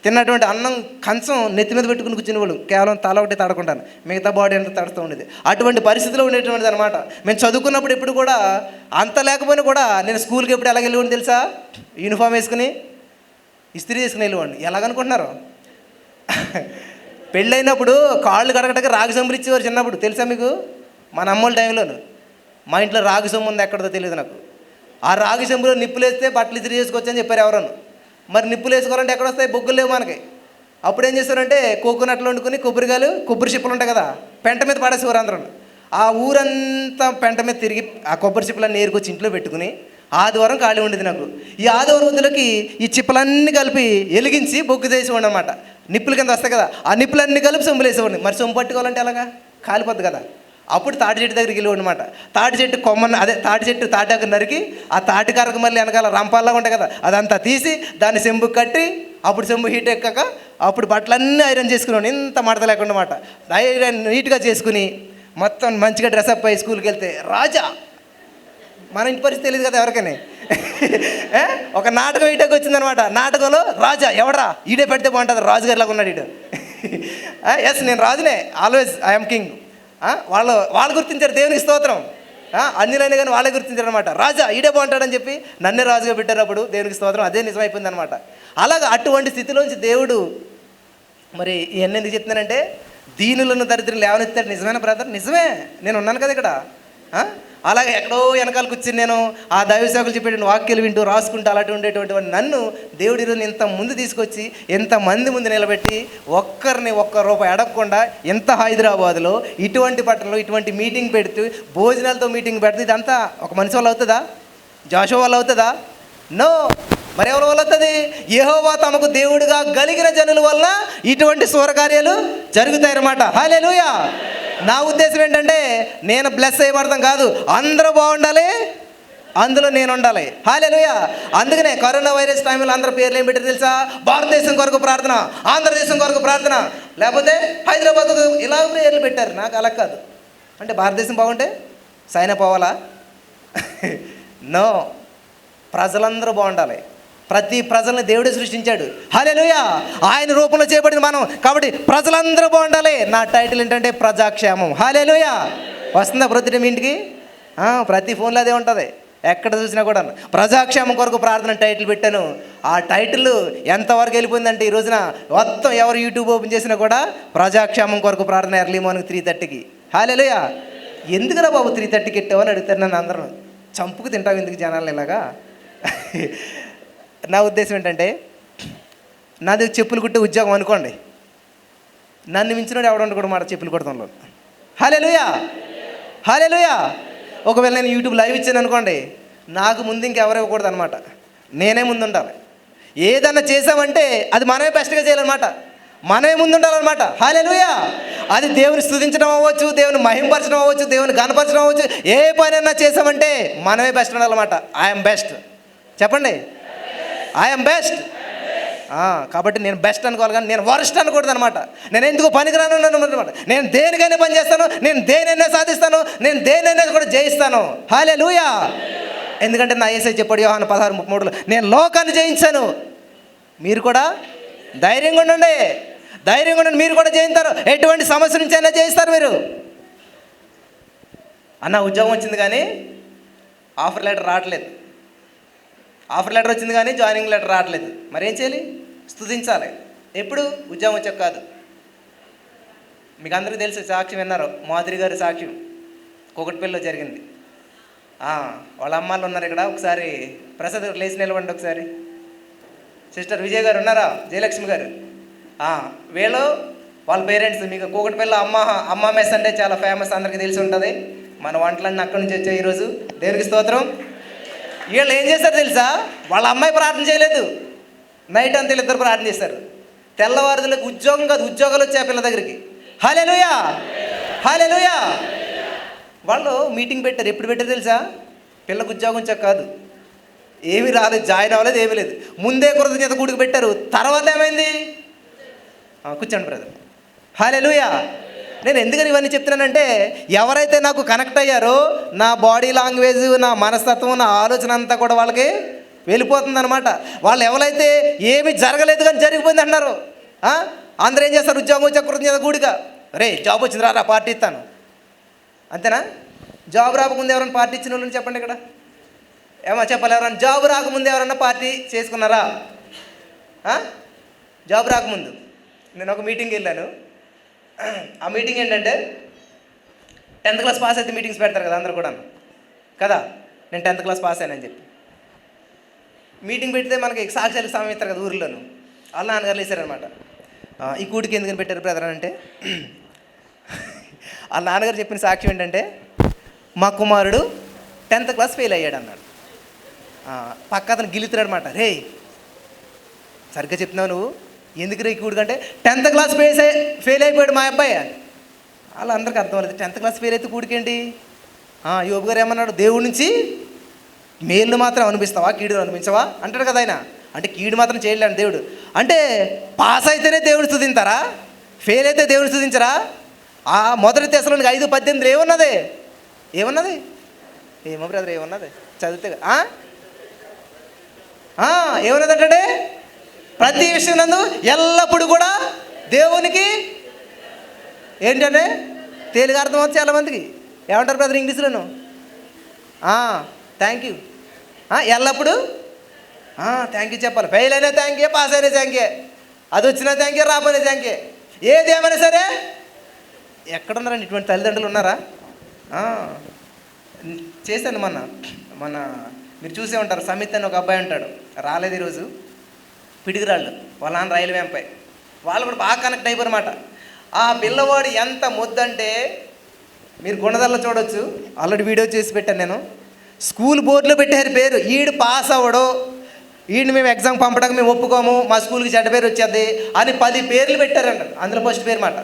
తిన్నటువంటి అన్నం కంచం నెత్తి మీద పెట్టుకుని కూర్చునే వాళ్ళు, కేవలం తల ఒకటి తడుకుంటాను, మిగతా బాడీ అంతా తడుతూ ఉండేది. అటువంటి పరిస్థితిలో ఉండేటువంటిది అనమాట. మేము చదువుకున్నప్పుడు ఎప్పుడు కూడా అంత లేకపోయినా కూడా నేను స్కూల్కి ఎప్పుడు ఎలాగ వెళ్ళేవాడిని తెలుసా? యూనిఫామ్ వేసుకుని ఇస్త్రీ చేసుకుని వెళ్ళేవాడిని. ఎలాగనుకుంటున్నారు? పెళ్ళైనప్పుడు కాళ్ళు కడగటగా రాగి సొమ్ములు ఇచ్చేవారు చిన్నప్పుడు, తెలుసా మీకు? మన అమ్మోళ్ళ టైంలోను మా ఇంట్లో రాగి సొమ్ము ఉంది, ఎక్కడదో తెలియదు నాకు. ఆ రాగి సొమ్ములో నిప్పులు వేస్తే బట్టలు ఇస్త్రీ చేసుకోవచ్చు అని చెప్పారు ఎవరన్నా. మరి నిప్పులు వేసుకోవాలంటే ఎక్కడ వస్తాయి? బొగ్గులు లేవు మనకి. అప్పుడు ఏం చేస్తారంటే కోకోనట్లు వండుకొని కొబ్బరి చిప్పలు ఉంటాయి కదా, పెంట మీద పడేసేవారు అందరూ. ఆ ఊరంతా పెంట మీద తిరిగి ఆ కొబ్బరి చిప్పలన్నీ ఏరుకొచ్చి ఇంట్లో పెట్టుకుని ఆదివారం ఖాళీ ఉండేది నాకు. ఈ ఆదివారం వద్దులకి ఈ చిప్పలన్నీ కలిపి వెలిగించి బొగ్గు చేసేవాడు అనమాట. నిప్పుల కింద వస్తాయి కదా, ఆ నిప్పులన్నీ కలిపి సొమ్ములు వేసేవాడిని. మరి సొమ్ము పట్టుకోవాలంటే ఎలాగా? కాలిపోద్ది కదా. అప్పుడు తాటి చెట్టు దగ్గరికి వెళ్ళేవాడు అనమాట. తాటి చెట్టు కొమ్మను, అదే తాటి చెట్టు తాటాకు నరికి ఆ తాటికారకు మళ్ళీ వెనకాల రంపాల్లాగా ఉంటాయి కదా, అదంతా తీసి దాన్ని చెంబు కట్టి, అప్పుడు చెంబు హీట్ ఎక్కాక అప్పుడు బట్టలన్నీ ఐరన్ చేసుకునేవాడు. ఇంత మడత లేకుండా మాట ఐరన్ నీట్గా చేసుకుని మొత్తం మంచిగా డ్రెస్అప్ అయ్యి స్కూల్కి వెళ్తే రాజా. మన ఇంటి పరిస్థితి తెలియదు కదా ఎవరికైనా. ఒక నాటకం ఈటకి వచ్చిందనమాట. నాటకంలో రాజా ఎవడరా, ఈడే పెడితే బాగుంటుంది, రాజుగారిలాగా ఉన్నాడు ఈడు. ఎస్, నేను రాజునే, ఆల్వేస్ ఐఎమ్ కింగ్. వాళ్ళు గుర్తించారు, దేవునికి స్తోత్రం. అన్యులైన కానీ వాళ్ళే గుర్తించారు అనమాట. రాజా ఈడే బాగుంటాడని చెప్పి నన్నే రాజుగా పెట్టారు. అప్పుడు దేవునికి స్తోత్రం, అదే నిజమైపోయింది అనమాట. అలాగా అటువంటి స్థితిలోంచి దేవుడు, మరి ఇవన్నీ ఎందుకు చెప్తున్నానంటే, దీనులను దరిద్రులు లేవనెత్తాడు. నిజమైన బ్రదర్, నిజమే, నేను ఉన్నాను కదా ఇక్కడ. అలాగే ఎక్కడో వెనకాల కూర్చుని నేను ఆ దైవసేవకులు చెప్పేటువంటి వాక్యాలు వింటూ రాసుకుంటూ అలాంటి ఉండేటువంటి నన్ను దేవుడి ఈరోజు ఇంత ముందు తీసుకొచ్చి ఎంతమంది ముందు నిలబెట్టి ఒక్కరిని ఒక్క రూపాయి అడగకుండా ఎంత హైదరాబాద్లో ఇటువంటి పట్టణంలో ఇటువంటి మీటింగ్ పెడుతూ భోజనాలతో మీటింగ్ పెడుతూ ఇదంతా ఒక మనిషి వల్ల అవుతుందా? జాషువా వల్ల అవుతుందా? నో. మరి ఎవరి వల్ల అవుతుంది? యెహోవా తమకు దేవుడిగా కలిగిన జనుల వల్ల ఇటువంటి సూరకార్యాలు జరుగుతాయన్నమాట. హల్లెలూయా. నా ఉద్దేశం ఏంటంటే, నేను బ్లెస్ అయ్యబడతాం కాదు, అందరూ బాగుండాలి, అందులో నేను ఉండాలి. హల్లెలూయా. అందుకనే కరోనా వైరస్ టైంలో అందరూ పేర్లు ఏం పెట్టారు తెలుసా? భారతదేశం కొరకు ప్రార్థన, ఆంధ్రదేశం కొరకు ప్రార్థన, లేకపోతే హైదరాబాద్, ఇలా పేర్లు పెట్టారు. నాకు అలా కాదు. అంటే భారతదేశం బాగుంటే సైనా పోవాలా? నో. ప్రజలందరూ బాగుండాలి. ప్రతి ప్రజల్ని దేవుడే సృష్టించాడు. హల్లెలూయా. ఆయన రూపంలో చేయబడింది మనం, కాబట్టి ప్రజలందరూ బాగుండాలి. నా టైటిల్ ఏంటంటే ప్రజాక్షేమం. హల్లెలూయా. వస్తుందా ప్రతి మీ ఇంటికి? ప్రతి ఫోన్లో అదే ఉంటుంది, ఎక్కడ చూసినా కూడా ప్రజాక్షేమం కొరకు ప్రార్థన టైటిల్ పెట్టాను. ఆ టైటిల్ ఎంతవరకు వెళ్ళిపోయిందంటే ఈ రోజున మొత్తం ఎవరు యూట్యూబ్ ఓపెన్ చేసినా కూడా ప్రజాక్షేమం కొరకు ప్రార్థన ఎర్లీ మార్నింగ్ 3:30కి. హల్లెలూయా. ఎందుకురా బాబు 3:30కి పెట్టావు అని అడుగుతారు నన్ను అందరూ. చంపుకు తింటావు ఎందుకు జనాలను ఇలాగా? నా ఉద్దేశం ఏంటంటే, నాది చెప్పులు కుట్టే ఉద్యోగం అనుకోండి, నన్ను మించినోడు ఎవడు ఉండకూడదు మాట చెప్పులు కుడతంలో. హల్లెలూయా. హల్లెలూయా. ఒకవేళ నేను యూట్యూబ్ లైవ్ ఇచ్చాను అనుకోండి, నాకు ముందు ఇంకెవరు ఇవ్వకూడదు అనమాట, నేనే ముందు ఉండాలి. ఏదన్నా చేసామంటే అది మనమే బెస్ట్గా చేయాలన్నమాట, మనమే ముందు ఉండాలన్నమాట. హల్లెలూయా. అది దేవుని స్తుతించడం అవ్వచ్చు, దేవుని మహింపరచడం అవ్వచ్చు, దేవుని గణపరచడం అవ్వచ్చు, ఏ పనైనా చేసామంటే మనమే బెస్ట్ ఉండాలన్నమాట. I'm best. చెప్పండి, ఐఎమ్ బెస్ట్. కాబట్టి నేను బెస్ట్ అనుకోవాలి, కానీ నేను వరస్ట్ అనకూడదు అనమాట. నేను ఎందుకు పనికిరాను అనమాట. నేను దేనికైనా పని చేస్తాను, నేను దేనైనా సాధిస్తాను, నేను దేనైనా కూడా జయిస్తాను. హల్లెలూయా. ఎందుకంటే నా యేసయ్య చెప్పాడు యోహాను 16:33, నేను లోకాన్ని జయించాను. మీరు కూడా ధైర్యంగా ఉండండి, ధైర్యంగా ఉండండి, మీరు కూడా జయిస్తారు. ఎటువంటి సమస్య నుంచి అయినా జయిస్తారు మీరు. అన్న ఉద్యోగం వచ్చింది కానీ ఆఫర్ లెటర్ రావట్లేదు, ఆఫర్ లెటర్ వచ్చింది కానీ జాయినింగ్ లెటర్ రావట్లేదు. మరి ఏం చేయాలి? స్తుతించాలి. ఎప్పుడు? ఉద్యోగం వచ్చాక కాదు. మీకు అందరికీ తెలుసు, సాక్ష్యం విన్నారు, మాధురి గారి సాక్ష్యం కూకట్పల్లిలో జరిగింది. వాళ్ళ అమ్మాళ్ళు ఉన్నారు ఇక్కడ. ఒకసారి ప్రసాద్ గారు లేచి నిలవండి ఒకసారి. సిస్టర్ విజయ్ గారు ఉన్నారా? జయలక్ష్మి గారు. వీళ్ళు వాళ్ళ పేరెంట్స్. మీకు కూకటిపల్లి అమ్మ మెస్ అంటే చాలా ఫేమస్, అందరికీ తెలిసి ఉంటుంది. మన వంటలన్నీ అక్కడి నుంచి వచ్చాయి ఈరోజు. దేవునికి స్తోత్రం. వీళ్ళు ఏం చేశారు తెలుసా? వాళ్ళ అమ్మాయి ప్రార్థన చేయలేదు, నైట్ అంతా వీళ్ళిద్దరు ప్రార్థన చేశారు. తెల్లవారుదలకు ఉద్యోగం కాదు, ఉద్యోగాలు వచ్చాయి ఆ పిల్ల దగ్గరికి. హల్లెలూయా, హల్లెలూయా. వాళ్ళు మీటింగ్ పెట్టారు. ఎప్పుడు పెట్టారు తెలుసా? పిల్లకు ఉద్యోగం వచ్చాక కాదు, ఏమీ రాలేదు, జాయిన్ అవ్వలేదు, ఏమీ లేదు. ముందే కృతజ్ఞత కూడికి పెట్టారు. తర్వాత ఏమైంది? కూర్చోండి బ్రదర్. హల్లెలూయా. నేను ఎందుకని ఇవన్నీ చెప్తున్నానంటే, ఎవరైతే నాకు కనెక్ట్ అయ్యారో నా బాడీ లాంగ్వేజ్, నా మనస్తత్వం, నా ఆలోచన అంతా కూడా వాళ్ళకి వెళ్ళిపోతుంది అనమాట. వాళ్ళు ఎవరైతే ఏమీ జరగలేదు కానీ జరిగిపోయింది అంటున్నారు, అందరూ ఏం చేస్తారు? ఉద్యోగం వచ్చే కృతజ్ఞత కూడిగా, రే జాబ్ వచ్చింది రా పార్టీ ఇస్తాను, అంతేనా? జాబ్ రాకముందు ఎవరైనా పార్టీ ఇచ్చిన వాళ్ళని చెప్పండి ఇక్కడ. ఏమో చెప్పాలి, ఎవరైనా జాబ్ రాకముందు ఎవరన్నా పార్టీ చేసుకున్నారా? జాబ్ రాకముందు నేను ఒక మీటింగ్కి వెళ్ళాను. ఆ మీటింగ్ ఏంటంటే 10th క్లాస్ పాస్ అయితే మీటింగ్స్ పెడతారు కదా అందరు కూడా, కదా. నేను 10th క్లాస్ పాస్ అయినని చెప్పి మీటింగ్ పెడితే మనకి సాక్ష్యాలు సమయం ఇస్తారు కదా ఊరిలోను. వాళ్ళ నాన్నగారు వేసారనమాట. ఈ కూడికి ఎందుకని పెట్టారు బ్రదర్ అంటే, వాళ్ళ నాన్నగారు చెప్పిన సాక్ష్యం ఏంటంటే, మా కుమారుడు 10th క్లాస్ ఫెయిల్ అయ్యాడు అన్నాడు. పక్క అతను గిలుతున్నాడు అనమాట. రే సరిగ్గా చెప్తున్నావు నువ్వు, ఎందుకు రే కూడికి అంటే, 10th క్లాస్ ఫెయిల్ అయిపోయాడు మా అబ్బాయి. వాళ్ళందరికీ అర్థం అవ్వలేదు. 10th క్లాస్ ఫెయిల్ అయితే కూడికేంటి? యోబు గారు ఏమన్నాడు? దేవుడి నుంచి మేలును మాత్రం అనిపిస్తావా, కీడును అనిపించవా అంటాడు కదా ఆయన. అంటే కీడు మాత్రం చేయలేడు దేవుడు. అంటే పాస్ అయితేనే దేవుని స్తుతింతారా? ఫెయిల్ అయితే దేవుని స్తుతించరా? ఆ మొదటి దశలోనికి 5:18 ఏమున్నది? ఏమో బ్రదర్, ఏమున్నది చదివితే ఏమున్నది అంటే, ప్రతి విషయం నందు ఎల్లప్పుడూ కూడా దేవునికి ఏంటంటే తేలిగా అర్థమవుతుంది చాలామందికి. ఏమంటారు బ్రదర్ ఇంగ్లీష్లోను? Thank you. ఎల్లప్పుడు థ్యాంక్ యూ చెప్పాలి. ఫెయిల్ అయినా థ్యాంక్ యూ, పాస్ అయినా థ్యాంక్ యూ, అది వచ్చినా థ్యాంక్ యూ, రాపోయినా థ్యాంక్ యూ. ఏది ఏమైనా సరే. ఎక్కడున్నారండి ఇటువంటి తల్లిదండ్రులు? ఉన్నారా? చేశాను మొన్న మీరు చూసే ఉంటారు. సమిత్ అని ఒక అబ్బాయి ఉంటాడు, రాలేదు ఈరోజు. పిడిగిరాళ్ళు, వాళ్ళ నాన్న రైల్వే ఎంపై. వాళ్ళు కూడా బాగా కనెక్ట్ అయిపోయారన్నమాట. ఆ పిల్లవాడు ఎంత ముద్దంటే మీరు గుణదల్లో చూడవచ్చు. ఆల్రెడీ వీడియో చేసి పెట్టాను నేను. స్కూల్ బోర్డులో పెట్టారు పేరు. ఈడు పాస్ అవ్వడు, ఈయన మేము ఎగ్జామ్ పంపడానికి మేము ఒప్పుకోము, మా స్కూల్కి చెడ్డ పేరు వచ్చేది అని 10 పేర్లు పెట్టారంట. అందులో ఫస్ట్ పేరు మాట.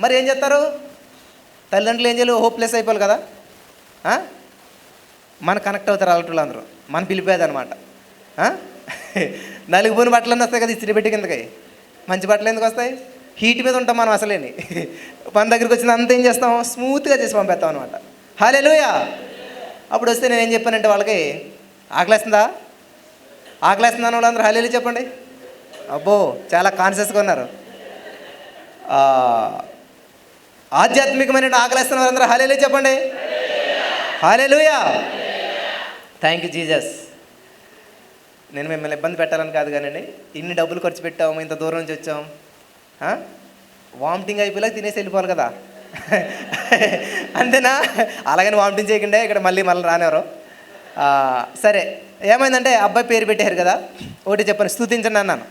మరి ఏం చేస్తారు తల్లిదండ్రులు? ఏం చేయాలి? హోప్లెస్ అయిపోవాలి కదా. మన కనెక్ట్ అవుతారు అలాంటి అందరూ, మన పిలిపేదనమాట. నలిగిపోయిన బట్టలన్నీ వస్తాయి కదా ఇస్త్రీ పెట్టి కిందకి. మంచి బట్టలు ఎందుకు వస్తాయి? హీట్ మీద ఉంటాం మనం అసలేని. మన దగ్గరికి వచ్చిన అంత ఏం చేస్తాం? స్మూత్గా చేసి పంపేస్తాం అనమాట. హల్లెలూయా. అప్పుడు వస్తే నేను ఏం చెప్పానంటే వాళ్ళకి, ఆకలేస్తుందా అని వాళ్ళందరూ హల్లెలూయా చెప్పండి. అబ్బో చాలా కాన్షియస్గా ఉన్నారు. ఆధ్యాత్మికమైన ఆకలేస్తున్న వాళ్ళందరూ హల్లెలూయా చెప్పండి. హల్లెలూయా. Thank you Jesus. నేను మిమ్మల్ని ఇబ్బంది పెట్టాలని కాదు కానండి, ఇన్ని డబ్బులు ఖర్చు పెట్టాము, ఇంత దూరం నుంచి వచ్చాం, వామిటింగ్ అయిపోయేలా తినేసి వెళ్ళిపోవాలి కదా. అంతేనా? అలాగని వామిటింగ్ చేయకుండా ఇక్కడ మళ్ళీ రానివ్వరు. సరే, ఏమైందంటే అబ్బాయి పేరు పెట్టారు కదా, ఒకటి చెప్పాను, స్తుతించండి అన్నాను.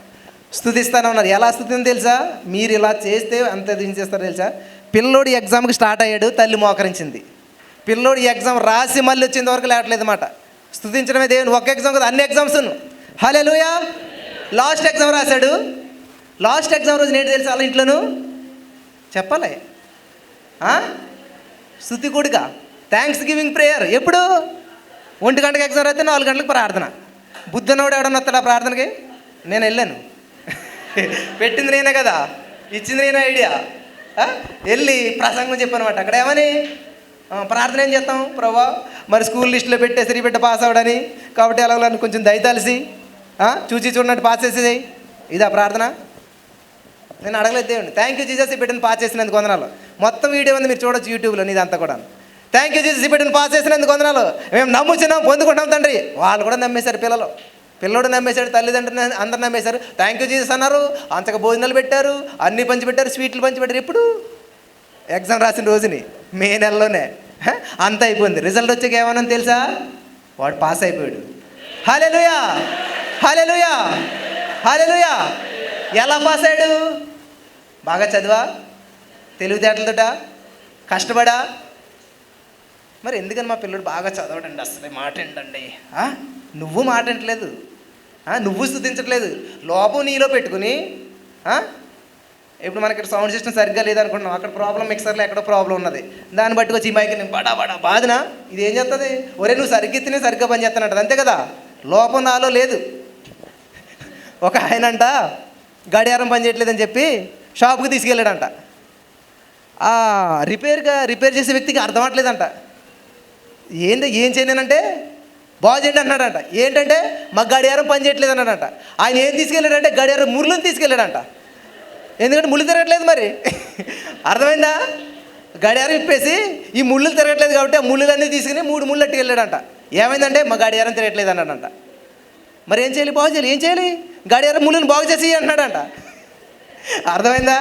స్తుతిస్తాను ఉన్నారు. ఎలా స్తుతింది తెలుసా? మీరు ఇలా చేస్తే అంత దించేస్తారు తెలుసా? పిల్లోడు ఎగ్జామ్కి స్టార్ట్ అయ్యాడు, తల్లి మోకరించింది. పిల్లోడు ఎగ్జామ్ రాసి మళ్ళీ వచ్చేంత వరకు లేవట్లేదు అన్నమాట. స్తుతించడమే దేవుని. ఒక ఎగ్జామ్ కదా, అన్ని ఎగ్జామ్స్. హల్లెలూయా. లాస్ట్ ఎగ్జామ్ రాశాడు. లాస్ట్ ఎగ్జామ్ రోజు నేటి తెలుసు వాళ్ళ ఇంట్లోనూ చెప్పాలి స్తుతి కూడిక, థ్యాంక్స్ గివింగ్ ప్రేయర్. ఎప్పుడు? 1 గంటకి ఎగ్జామ్ రాస్తే 4 గంటలకు ప్రార్థన. బుద్ధనోడు ఎవడన్నా వస్తాడు ఆ ప్రార్థనకి? నేను వెళ్ళాను. పెట్టింది నేనే కదా, ఇచ్చింది నేనే ఐడియా. వెళ్ళి ప్రసంగం చెప్పాను అనమాట. అక్కడ ఏమని ప్రార్థన ఏం చేస్తాం? ప్రభా మరి స్కూల్ లిస్టులో పెట్టేసి రీ బిడ్డ పాస్ అవ్వడని, కాబట్టి అలా కొంచెం దయతలిసి చూచి చూడనట్టు పాస్ చేసేది. ఇదా ప్రార్థన? నేను అడగలేదు దేవుడిని. థ్యాంక్ యూ జీసస్ ఈ బిడ్డను పాస్ చేసినందుకు వందనాలు. మొత్తం వీడియో ఉంది, మీరు చూడొచ్చు యూట్యూబ్లో. ఇదంతా కూడా థ్యాంక్ యూ జీసస్ ఈ బిడ్డను పాస్ చేసినందుకు వందనాలు, మేము నమ్ముచున్నాం, పొందుకుంటాం తండ్రి. వాళ్ళు కూడా నమ్మేశారు, పిల్లోడు నమ్మేశాడు, తల్లిదండ్రులు అందరు నమ్మేశారు. థ్యాంక్ యూ జీసస్ అన్నారు. అంతగా భోజనాలు పెట్టారు, అన్నీ పంచిపెట్టారు, స్వీట్లు పంచిపెట్టారు. ఎప్పుడు? ఎగ్జామ్ రాసిన రోజుని, మే నెలలోనే. అంత అయిపోయింది. రిజల్ట్ వచ్చాక ఏమన్నా తెలుసా? వాడు పాస్ అయిపోయాడు. హల్లెలూయా, హల్లెలూయా, హల్లెలూయా. ఎలా పాస్ అయ్యాడు? బాగా చదివా, తెలివితేటలతోట, కష్టపడా? మరి ఎందుకని మా పిల్లడు బాగా చదవడండి, అసలు మాట ఏంటండి? నువ్వు మాట వింటలేదు, నువ్వు స్తుతించట్లేదు, లోపం నీలో పెట్టుకుని. ఇప్పుడు మనకి సౌండ్ సిస్టమ్ సరిగ్గా లేదనుకుంటున్నాం, అక్కడ ప్రాబ్లం, మిక్సర్లో ఎక్కడో ప్రాబ్లం ఉన్నది, దాన్ని బట్టి వచ్చి ఈ మైక్ నేను బడా బాధనా, ఇది ఏం చేస్తుంది? ఒరే నువ్వు సరిగ్గా ఎత్తినే సరిగ్గా పని చేస్తానంట, అంతే కదా, లోపం నాలో లేదు. ఒక ఆయనంట గడియారం పని చేయట్లేదని చెప్పి షాప్కి తీసుకెళ్ళాడంట. రిపేర్ చేసే వ్యక్తికి అర్థం అవ్వట్లేదంట. ఏం చేయలేనంటే బాగు చేయండి అన్నాడంట. ఏంటంటే మా గడియారం పని చేయట్లేదు అన్నాడంట. ఆయన ఏం తీసుకెళ్ళాడంటే గడియారం ముళ్ళుని తీసుకెళ్ళాడంట. ఎందుకంటే ముళ్ళు తిరగట్లేదు. మరి అర్థమైందా? గడియారం ఇప్పేసి ఈ ముళ్ళు తిరగట్లేదు కాబట్టి ఆ ముళ్ళులన్నీ తీసుకుని 3 ముళ్ళు అట్టి వెళ్ళాడంట. ఏమైందంటే మా గడియారం తిరగట్లేదు అన్నాడంట. మరి ఏం చేయాలి? బాగు చేయాలి. ఏం చేయాలి? గడియారం ముళ్ళుని బాగు చేసి అన్నాడంట. అర్థమైందా?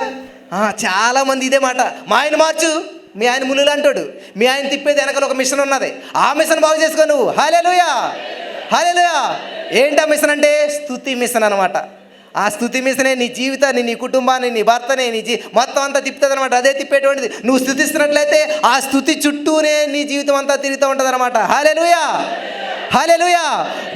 చాలామంది ఇదే మాట, మా ఆయన మార్చు, మీ ఆయన ముళ్ళులు అంటాడు, మీ ఆయన తిప్పేది వెనకాల ఒక మిషన్ ఉన్నది, ఆ మిషన్ బాగు చేసుకో నువ్వు. హల్లెలూయా, హల్లెలూయా. ఏంటి ఆ మిషన్ అంటే? స్తుతి మిషన్ అనమాట. ఆ స్తుతి మిషనే నీ జీవితాన్ని, నీ కుటుంబాన్ని, నీ భర్తని, మొత్తం అంతా తిప్పుతుంది అనమాట. అదే తిప్పేటువంటిది. నువ్వు స్తుతిస్తున్నట్లయితే ఆ స్తుతి చుట్టూనే నీ జీవితం అంతా తిరుగుతూ ఉంటుంది అనమాట. హల్లెలూయా, హల్లెలూయా.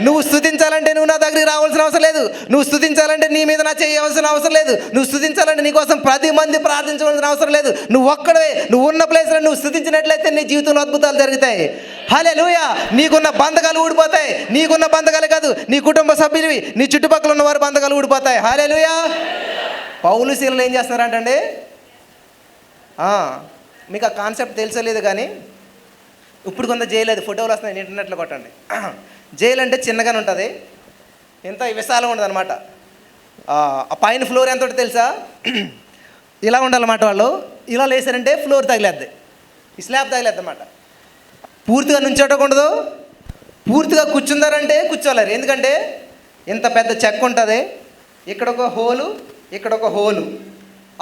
నువ్వు స్తుతించాలంటే నువ్వు నా దగ్గరికి రావాల్సిన అవసరం లేదు. నువ్వు స్తుతించాలంటే నీ మీద నా చేయవలసిన అవసరం లేదు. నువ్వు స్తుతించాలంటే నీ కోసం 10 మంది ప్రార్థించవలసిన అవసరం లేదు. నువ్వు ఒక్కడే, నువ్వు ఉన్న ప్లేస్లో నువ్వు స్తుతించినట్లయితే నీ జీవితంలో అద్భుతాలు జరుగుతాయి. హల్లెలూయా. నీకున్న బంధకాలు ఊడిపోతాయి. నీకున్న బంధకాలే కాదు, నీ కుటుంబ సభ్యులవి, నీ చుట్టుపక్కల ఉన్న వారి బంధకాలు ఊడిపోతాయి. హల్లెలూయా. పౌలు శీలలు ఏం చేస్తున్నారంటే, మీకు ఆ కాన్సెప్ట్ తెలుసలేదు కానీ ఇప్పుడు కొంత జైలు, అది ఫోటోలు వస్తున్నాయి ఇంటర్నెట్లో కొట్టండి. జైలు అంటే చిన్నగానే ఉంటుంది, ఎంత విశాలం ఉండదు అనమాట. ఆ పైన ఫ్లోర్ ఎంత ఉంటుంది తెలుసా? ఇలా ఉండాలన్నమాట. వాళ్ళు ఇలా లేసారంటే ఫ్లోర్ తగిలేద్ది, ఈ స్లాబ్ తగిలేద్ది అనమాట. పూర్తిగా నుంచోటకుండదు, పూర్తిగా కూర్చుందారంటే కూర్చోలేరు. ఎందుకంటే ఇంత పెద్ద చెక్క ఉంటుంది, ఇక్కడ ఒక హోలు, ఇక్కడ ఒక హోలు,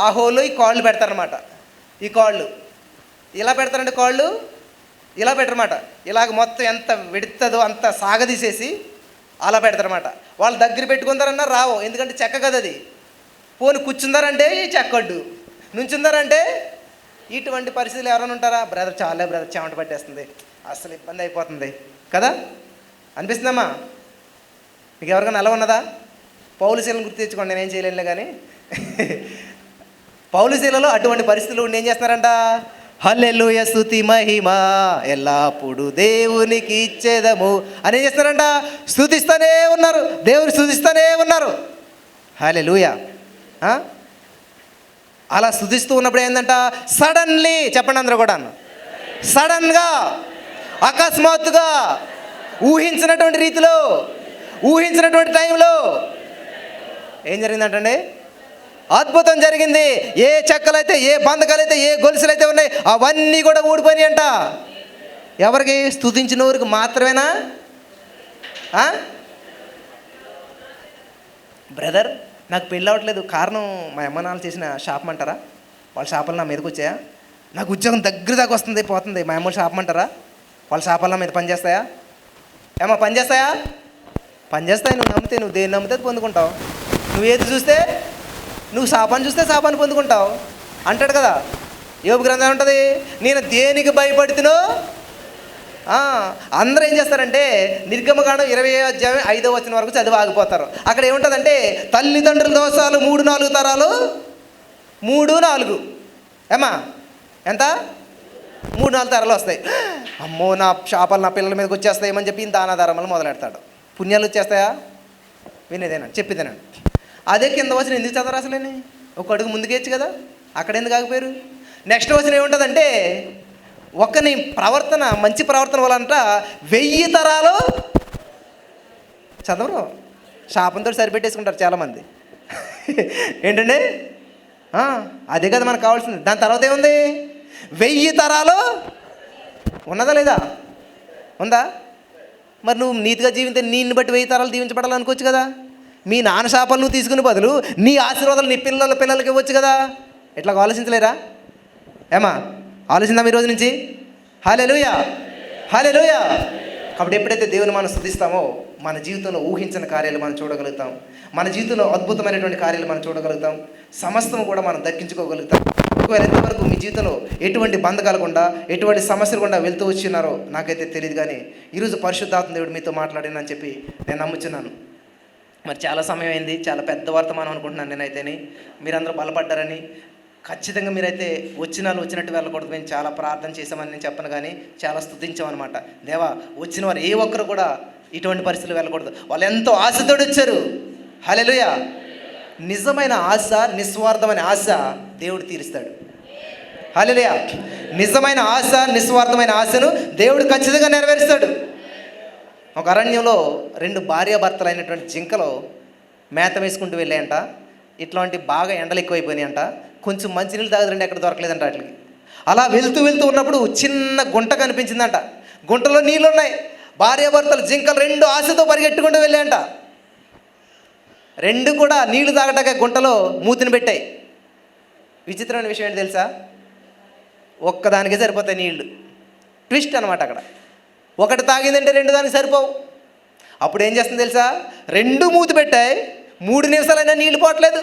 ఆ హోలు ఈ కాళ్ళు పెడతారనమాట. ఈ కాళ్ళు ఇలా పెడతారంటే కాళ్ళు ఇలా పెట్టరన్నమాట. ఇలాగ మొత్తం ఎంత విడుతుందో అంత సాగదీసేసి అలా పెడతారన్నమాట. వాళ్ళు దగ్గర పెట్టుకుంటారన్నా రావు, ఎందుకంటే చెక్క కదా అది. పోని కూర్చుందారంటే ఈ చెక్కడ్డు, నుంచుందారంటే ఇటువంటి పరిస్థితులు ఎవరైనా ఉంటారా? బ్రదర్ చెమట పట్టేస్తుంది, అసలు ఇబ్బంది అయిపోతుంది కదా అనిపిస్తుందమ్మా? మీకు ఎవరికైనా అలా ఉన్నదా? పౌలు శీలను గుర్తు తెచ్చుకోండి, నేనేం చేయలేనులే కానీ. పౌలు శీలలో అటువంటి పరిస్థితులు ఉండి ఏం చేస్తున్నారంట? హల్లెలూయా, స్తుతి మహిమ ఎల్లప్పుడు దేవునికి ఇచ్చేదము అని ఏం చేస్తారంట? స్తుతిస్తూనే ఉన్నారు, దేవుని స్తుతిస్తూనే ఉన్నారు. హల్లెలూయా. అలా స్తుతిస్తూ ఉన్నప్పుడు ఏంటంట? సడన్లీ, చెప్పండి అందరూ కూడా, సడన్గా, అకస్మాత్తుగా, ఊహించినటువంటి రీతిలో, ఊహించినటువంటి టైంలో ఏం జరిగిందంటండి? అద్భుతం జరిగింది. ఏ చెక్కలైతే, ఏ బంధకాలైతే, ఏ గొలుసులైతే ఉన్నాయి అవన్నీ కూడా ఊడిపోయినాయి అంట. ఎవరికి? స్తుతించిన వారికి మాత్రమేనా? బ్రదర్ నాకు పెళ్ళి అవ్వట్లేదు, కారణం మా అమ్మ నాన్న చేసిన శాపం అంటారా? వాళ్ళ శాపాలు నా మీదకి వచ్చాయా? నాకు ఉద్యోగం దగ్గర దాకా వస్తుంది పోతుంది, మా అమ్మ శాపం అంటారా? వాళ్ళ శాపాలు నా మీద పనిచేస్తాయా? ఏమో పనిచేస్తాయా? పనిచేస్తాయి. నువ్వు నమ్మితే, నువ్వు దేన్ని నమ్మితే పొందుకుంటావు. నువ్వు ఏది చూస్తే, నువ్వు శాపాన్ని చూస్తే శాపాన్ని పొందుకుంటావు అంటాడు కదా. యోబు గ్రంథం ఉంటుంది, నేను దేనికి భయపడుతునో. అందరూ ఏం చేస్తారంటే నిర్గమకాండం 20:5 వరకు చదివి ఆగిపోతారు. అక్కడ ఏముంటుందంటే తల్లిదండ్రుల దోషాలు 3-4 తరాలు, 3-4 ఏమా ఎంత 3-4 తరాలు వస్తాయి. అమ్మో నా శాపాలు నా పిల్లల మీదకి వచ్చేస్తాయేమని చెప్పి దానాధారములు మొదలెడతాడు. పుణ్యాలు వచ్చేస్తాయా? వినేదేనండి, చెప్పేదేనండి. అదే కింద వచ్చిన ఎందుకు చదవరు అసలేని? ఒక అడుగు ముందుకేచ్చు కదా, అక్కడ ఎందుకు ఆగిపోయారు? నెక్స్ట్ వచ్చిన ఏముంటుందంటే ఒక్కని ప్రవర్తన, మంచి ప్రవర్తన వల్లంట 1000 తరాలు చదవరు, శాపంతో సరిపెట్టేసుకుంటారు చాలామంది. ఏంటండి? అదే కదా మనకు కావాల్సింది. దాని తర్వాత ఏముంది? 1000 తరాలు ఉన్నదా లేదా? ఉందా? మరి నువ్వు నీతిగా జీవితే నిన్ను బట్టి 1000 తరాలు దీవించబడాలనుకోవచ్చు కదా. మీ నాన్న శాపాలు నువ్వు తీసుకునే బదులు నీ ఆశీర్వాదాలు నీ పిల్లలకి ఇవ్వచ్చు కదా. ఇట్లా ఆలోచించలేరా? ఏమా ఆలోచిందాం ఈరోజు నుంచి. హల్లెలూయా, హల్లెలూయా. కాబట్టి ఎప్పుడైతే దేవుని మనం స్తుతిస్తామో మన జీవితంలో ఊహించిన కార్యాలు మనం చూడగలుగుతాం, మన జీవితంలో అద్భుతమైనటువంటి కార్యాలు మనం చూడగలుగుతాం, సమస్తం కూడా మనం దక్కించుకోగలుగుతాం. ఒకవేళ ఎంతవరకు మీ జీవితంలో ఎటువంటి బంధకాలు గుండా, ఎటువంటి సమస్యలు గుండా వెళ్తూ వచ్చినారో నాకైతే తెలియదు, కానీ ఈరోజు పరిశుద్ధాత్మ దేవుడు మీతో మాట్లాడినని చెప్పి నేను నమ్ముచున్నాను. మరి చాలా సమయం అయింది, చాలా పెద్ద వర్తమానం అనుకుంటున్నాను నేనైతేని. మీరందరూ బలపడ్డారని, ఖచ్చితంగా మీరైతే వచ్చినట్టు వెళ్ళకూడదు, మేము చాలా ప్రార్థన చేసామని నేను చెప్పను, కానీ చాలా స్తుతించామన్నమాట. దేవా, వచ్చిన వారు ఏ ఒక్కరు కూడా ఇటువంటి పరిస్థితులు వెళ్ళకూడదు, వాళ్ళు ఎంతో ఆశతోడు వచ్చారు. హల్లెలూయా. నిజమైన ఆశ, నిస్వార్థమైన ఆశ దేవుడు తీరుస్తాడు. హల్లెలూయా. నిజమైన ఆశ, నిస్వార్థమైన ఆశను దేవుడు ఖచ్చితంగా నెరవేరుస్తాడు. ఒక అరణ్యంలో 2 భార్యాభర్తలైనటువంటి జింకలు మేత వేసుకుంటూ వెళ్ళాయంట. ఇట్లాంటి బాగా ఎండలు ఎక్కువైపోయినాయంట. కొంచెం మంచినీళ్ళు తాగదండి, ఎక్కడ దొరకలేదంట వాటికి. అలా వెళ్తూ ఉన్నప్పుడు చిన్న గుంట కనిపించిందంట. గుంటలో నీళ్ళు ఉన్నాయి. భార్యాభర్తలు జింకలు 2 ఆశతో పరిగెట్టుకుంటూ వెళ్ళాయంట. 2 కూడా నీళ్లు తాగటాక గుంటలో మూతిని పెట్టాయి. విచిత్రమైన విషయం ఏంటి తెలుసా? ఒక్కదానికే సరిపోతాయి నీళ్లు. ట్విస్ట్ అనమాట అక్కడ. ఒకటి తాగిందంటే 2 దానికి సరిపోవు. అప్పుడు ఏం చేస్తుంది తెలుసా? 2 మూతి పెట్టాయి. 3 నిమిషాలైనా నీళ్ళు పోవట్లేదు,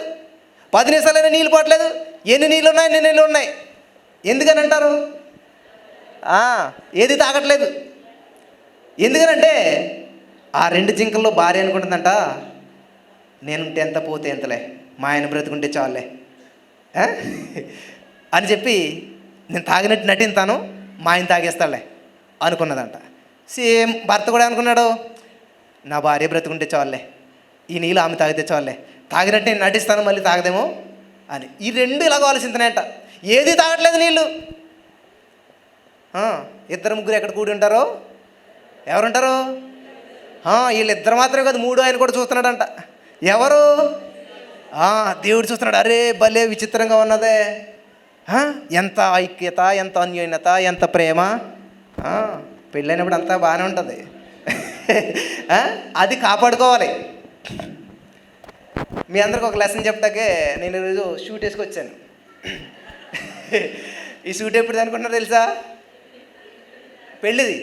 10 నిమిషాలైనా నీళ్ళు పోవట్లేదు. ఎన్ని నీళ్ళు ఉన్నాయి. ఎందుకని అంటారు? ఏది తాగట్లేదు. ఎందుకనంటే ఆ 2 జింకల్లో భార్య అనుకుంటుందంట, నేనుంటే ఎంత పోతే ఎంతలే, మా ఆయన బ్రతుకుంటే చాలులే అని చెప్పి నేను తాగినట్టు నటింతాను, మా ఆయన తాగేస్తాడులే అనుకున్నదంట. సేమ్ భర్త కూడా అనుకున్నాడు, నా భార్య బ్రతుకుంటే చాలులే, ఈ నీళ్ళు ఆమె తాగితే చాలులే, తాగినట్టు నేను నటిస్తాను, మళ్ళీ తాగదేమో అని. ఈ 2 ఇలాగ ఆలోచించినాయంట. ఏది తాగట్లేదు నీళ్ళు. 2 ముగ్గురు ఎక్కడ కూడి ఉంటారో? ఎవరుంటారు? వీళ్ళిద్దరు మాత్రమే కాదు, 3 ఆయన కూడా చూస్తున్నాడంట. ఎవరు? దేవుడు చూస్తున్నాడు. అరే భలే విచిత్రంగా ఉన్నదే, ఎంత ఐక్యత, ఎంత అన్యోన్యత, ఎంత ప్రేమ. పెళ్ళైనప్పుడు అంతా బాగానే ఉంటుంది, అది కాపాడుకోవాలి. మీ అందరికి ఒక లెసన్ చెప్తాకే నేను ఈరోజు షూట్ వేసుకొచ్చాను. ఈ షూట్ ఎప్పుడు అనుకుంటున్నారు తెలుసా? పెళ్ళిది,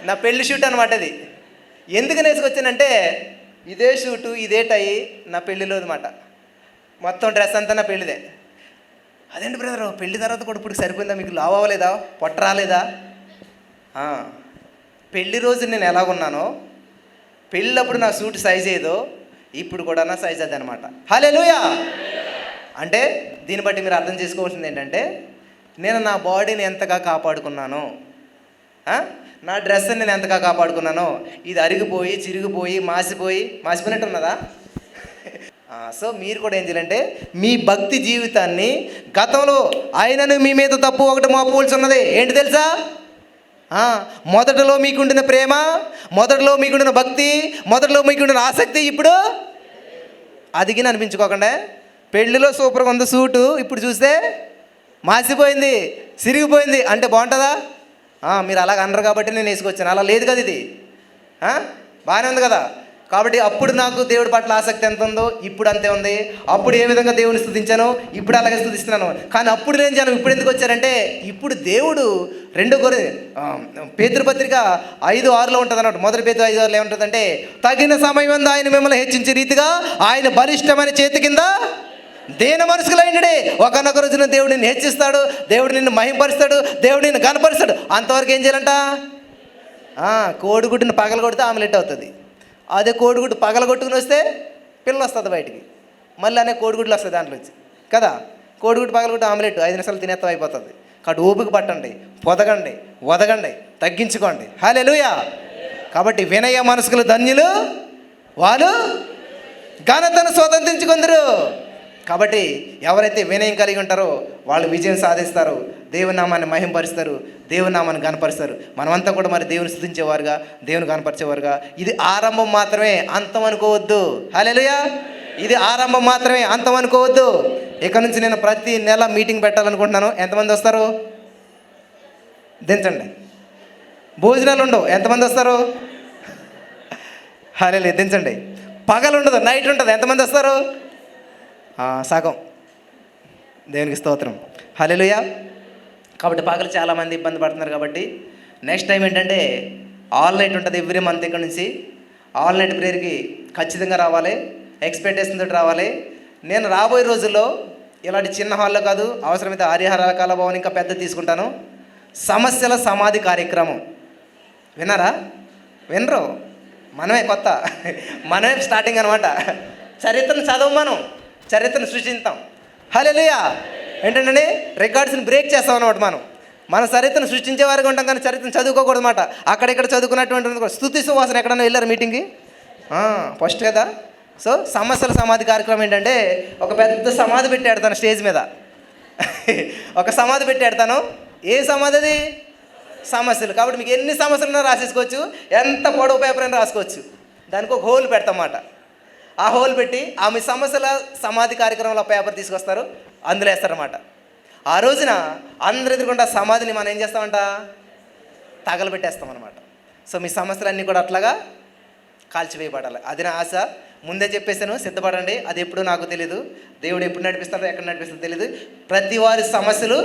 నా పెళ్లి షూట్ అనమాట. అది ఎందుకని వేసుకొచ్చానంటే, ఇదే షూటు, ఇదే టై నా పెళ్ళిలో అనమాట. మొత్తం డ్రెస్ అంతా నా పెళ్ళిదే. అదేంటి బ్రదరు, పెళ్లి తర్వాత కూడా ఇప్పుడు సరిపోయిందా, మీకు లావు అవ్వలేదా, పొట్ట రాలేదా? పెళ్లి రోజు నేను ఎలాగున్నానో, పెళ్ళప్పుడు నా సూట్ సైజ్ ఏదో ఇప్పుడు కూడా నా సైజ్ అది అనమాట. హల్లెలూయా. అంటే దీన్ని బట్టి మీరు అర్థం చేసుకోవాల్సింది ఏంటంటే, నేను నా బాడీని ఎంతగా కాపాడుకున్నాను, నా డ్రెస్ని నేను ఎంతగా కాపాడుకున్నానో. ఇది అరిగిపోయి, చిరిగిపోయి, మాసిపోయినట్టు ఉన్నదా? సో మీరు కూడా ఏం చేయాలంటే, మీ భక్తి జీవితాన్ని గతంలో ఆయనను మీ మీద తప్పు ఒకటి మోపవలసి ఉన్నది. ఏంటి తెలుసా? మొదటలో మీకుండిన ప్రేమ, మొదటలో మీకుండిన భక్తి, మొదటలో మీకుండిన ఆసక్తి ఇప్పుడు అదిగిన అనిపించుకోకుండా, పెళ్ళిలో సూపర్గా ఉంది సూటు, ఇప్పుడు చూస్తే మాసిపోయింది, సిరిగిపోయింది అంటే బాగుంటుందా? మీరు అలాగ అనరు కాబట్టి నేను వేసుకొచ్చాను. అలా లేదు కదా, ఇది బాగానే ఉంది కదా. కాబట్టి అప్పుడు నాకు దేవుడి పట్ల ఆసక్తి ఎంత ఉందో ఇప్పుడు అంతే ఉంది. అప్పుడు ఏ విధంగా దేవుని స్తుతించానో ఇప్పుడు అలాగే స్తుతిస్తున్నాను. కానీ అప్పుడు నేను జనం ఇప్పుడు ఎందుకు వచ్చారంటే, ఇప్పుడు దేవుడు 2 పేతురు పత్రిక 5:6 ఉంటుంది అన్నమాట. మొదటి పేతురు 5:6 ఏముంటుందంటే, తగిన సమయం అందు ఆయన మిమ్మల్ని హెచ్చించే రీతిగా ఆయన బలిష్టమైన చేతి కింద దేన మనసుకులైనడే. ఒకనొక రోజున దేవుడు నిన్ను హెచ్చిస్తాడు, దేవుడు నిన్ను మహింపరుస్తాడు, దేవుడు నిన్ను కనపరుస్తాడు. అంతవరకు ఏం చేయాలంట? కోడిగుడ్డుని పగలగొడితే ఆమ్లెట్ అవుతుంది. అదే కోడిగుడ్డు పగలగొట్టుకుని వస్తే పిల్ల వస్తుంది బయటికి, మళ్ళీ అనే కోడిగుడ్లు వస్తుంది దాంట్లో వచ్చి కదా. కోడిగుడ్డు పగలగొట్టి ఆమ్లెట్ 5 నిమిషాలు తినేత్తం అయిపోతుంది. కాబట్టి ఓపిక పట్టండి, పొదగండి, వదగండి, తగ్గించుకోండి. హల్లెలూయా. కాబట్టి వినయ మనసుకులు ధన్యులు, వాళ్ళు ఘనతను స్వతంత్రించుకుందరు. కాబట్టి ఎవరైతే వినయం కలిగి ఉంటారో వాళ్ళు విజయం సాధిస్తారు, దేవుని నామాన్ని మహింపరుస్తారు, దేవుని నామాన్ని గణపరుస్తారు. మనమంతా కూడా మరి దేవుని స్తుతించేవారుగా, దేవుని గణపరిచేవారుగా. ఇది ఆరంభం మాత్రమే, అంతం అనుకోవద్దు. హల్లెలూయా. ఇది ఆరంభం మాత్రమే, అంతం అనుకోవద్దు. ఇక నుంచి నేను ప్రతి నెల మీటింగ్ పెట్టాలనుకుంటున్నాను. ఎంతమంది వస్తారు? దించండి. భోజనాలు ఉండవు, ఎంతమంది వస్తారు? హల్లెలూయా. దించండి. పగలు ఉండదు, నైట్ ఉంటుంది, ఎంతమంది వస్తారు? సగం. దేవునికి స్తోత్రం. హల్లెలూయా. కాబట్టి పగలు చాలామంది ఇబ్బంది పడుతున్నారు. కాబట్టి నెక్స్ట్ టైం ఏంటంటే, ఆల్ నైట్ ఉంటుంది ఎవ్రీ మంత్. ఇక్కడ నుంచి ఆల్ నైట్ ప్రేయర్కి ఖచ్చితంగా రావాలి, ఎక్స్పెక్టేషన్ తోటి రావాలి. నేను రాబోయే రోజుల్లో ఇలాంటి చిన్న హాల్లో కాదు, అవసరమైతే ఆర్యహర కళాభవన్ ఇంకా పెద్ద తీసుకుంటాను. సమస్యల సమాధి కార్యక్రమం విన్నారా? వినరు, మనమే కొత్త, మనమే స్టార్టింగ్ అనమాట. చరిత్రను చదవం, మనం చరిత్రను సృష్టిస్తాం. హల్లెలూయా. ఏంటంటే రికార్డ్స్ని బ్రేక్ చేస్తాం అనమాట. మన చరిత్రను సృష్టించే వారికి ఉంటాం, కానీ చరిత్రను చదువుకోకూడదు అనమాట. అక్కడిక్కడ చదువుకున్నటువంటి స్తుతి సువాసన ఎక్కడన్నా వెళ్ళారు మీటింగ్కి? ఫస్ట్ కదా. సో సమస్యల సమాధి కార్యక్రమం ఏంటంటే ఒక పెద్ద సమాధి పెట్టి ఆడతాను స్టేజ్ మీద. ఒక సమాధి పెట్టి ఆడతాను. ఏ సమాధి అది? సమస్యలు. కాబట్టి మీకు ఎన్ని సమస్యలున్నా రాసేసుకోవచ్చు, ఎంత పొడవు పేపర్ అయినా రాసుకోవచ్చు. దానికి ఒక హోల్ పెడతామన్నమాట. ఆ హోల్ పెట్టి మీ సమస్యల సమాధి కార్యక్రమంలో పేపర్ తీసుకొస్తారు, అందులో వేస్తారన్నమాట. ఆ రోజున అందరి ఎదురుకుండా సమాధిని మనం ఏం చేస్తామంట? తగలబెట్టేస్తామన్నమాట. సో మీ సమస్యలన్నీ కూడా అట్లాగా కాల్చివేయబడాలి. అది నా ఆశ. ముందే చెప్పేశాను, సిద్ధపడండి. అది ఎప్పుడు నాకు తెలీదు, దేవుడు ఎప్పుడు నడిపిస్తాడో ఎక్కడ నడిపిస్తాడో తెలీదు. ప్రతి వారి సమస్యలు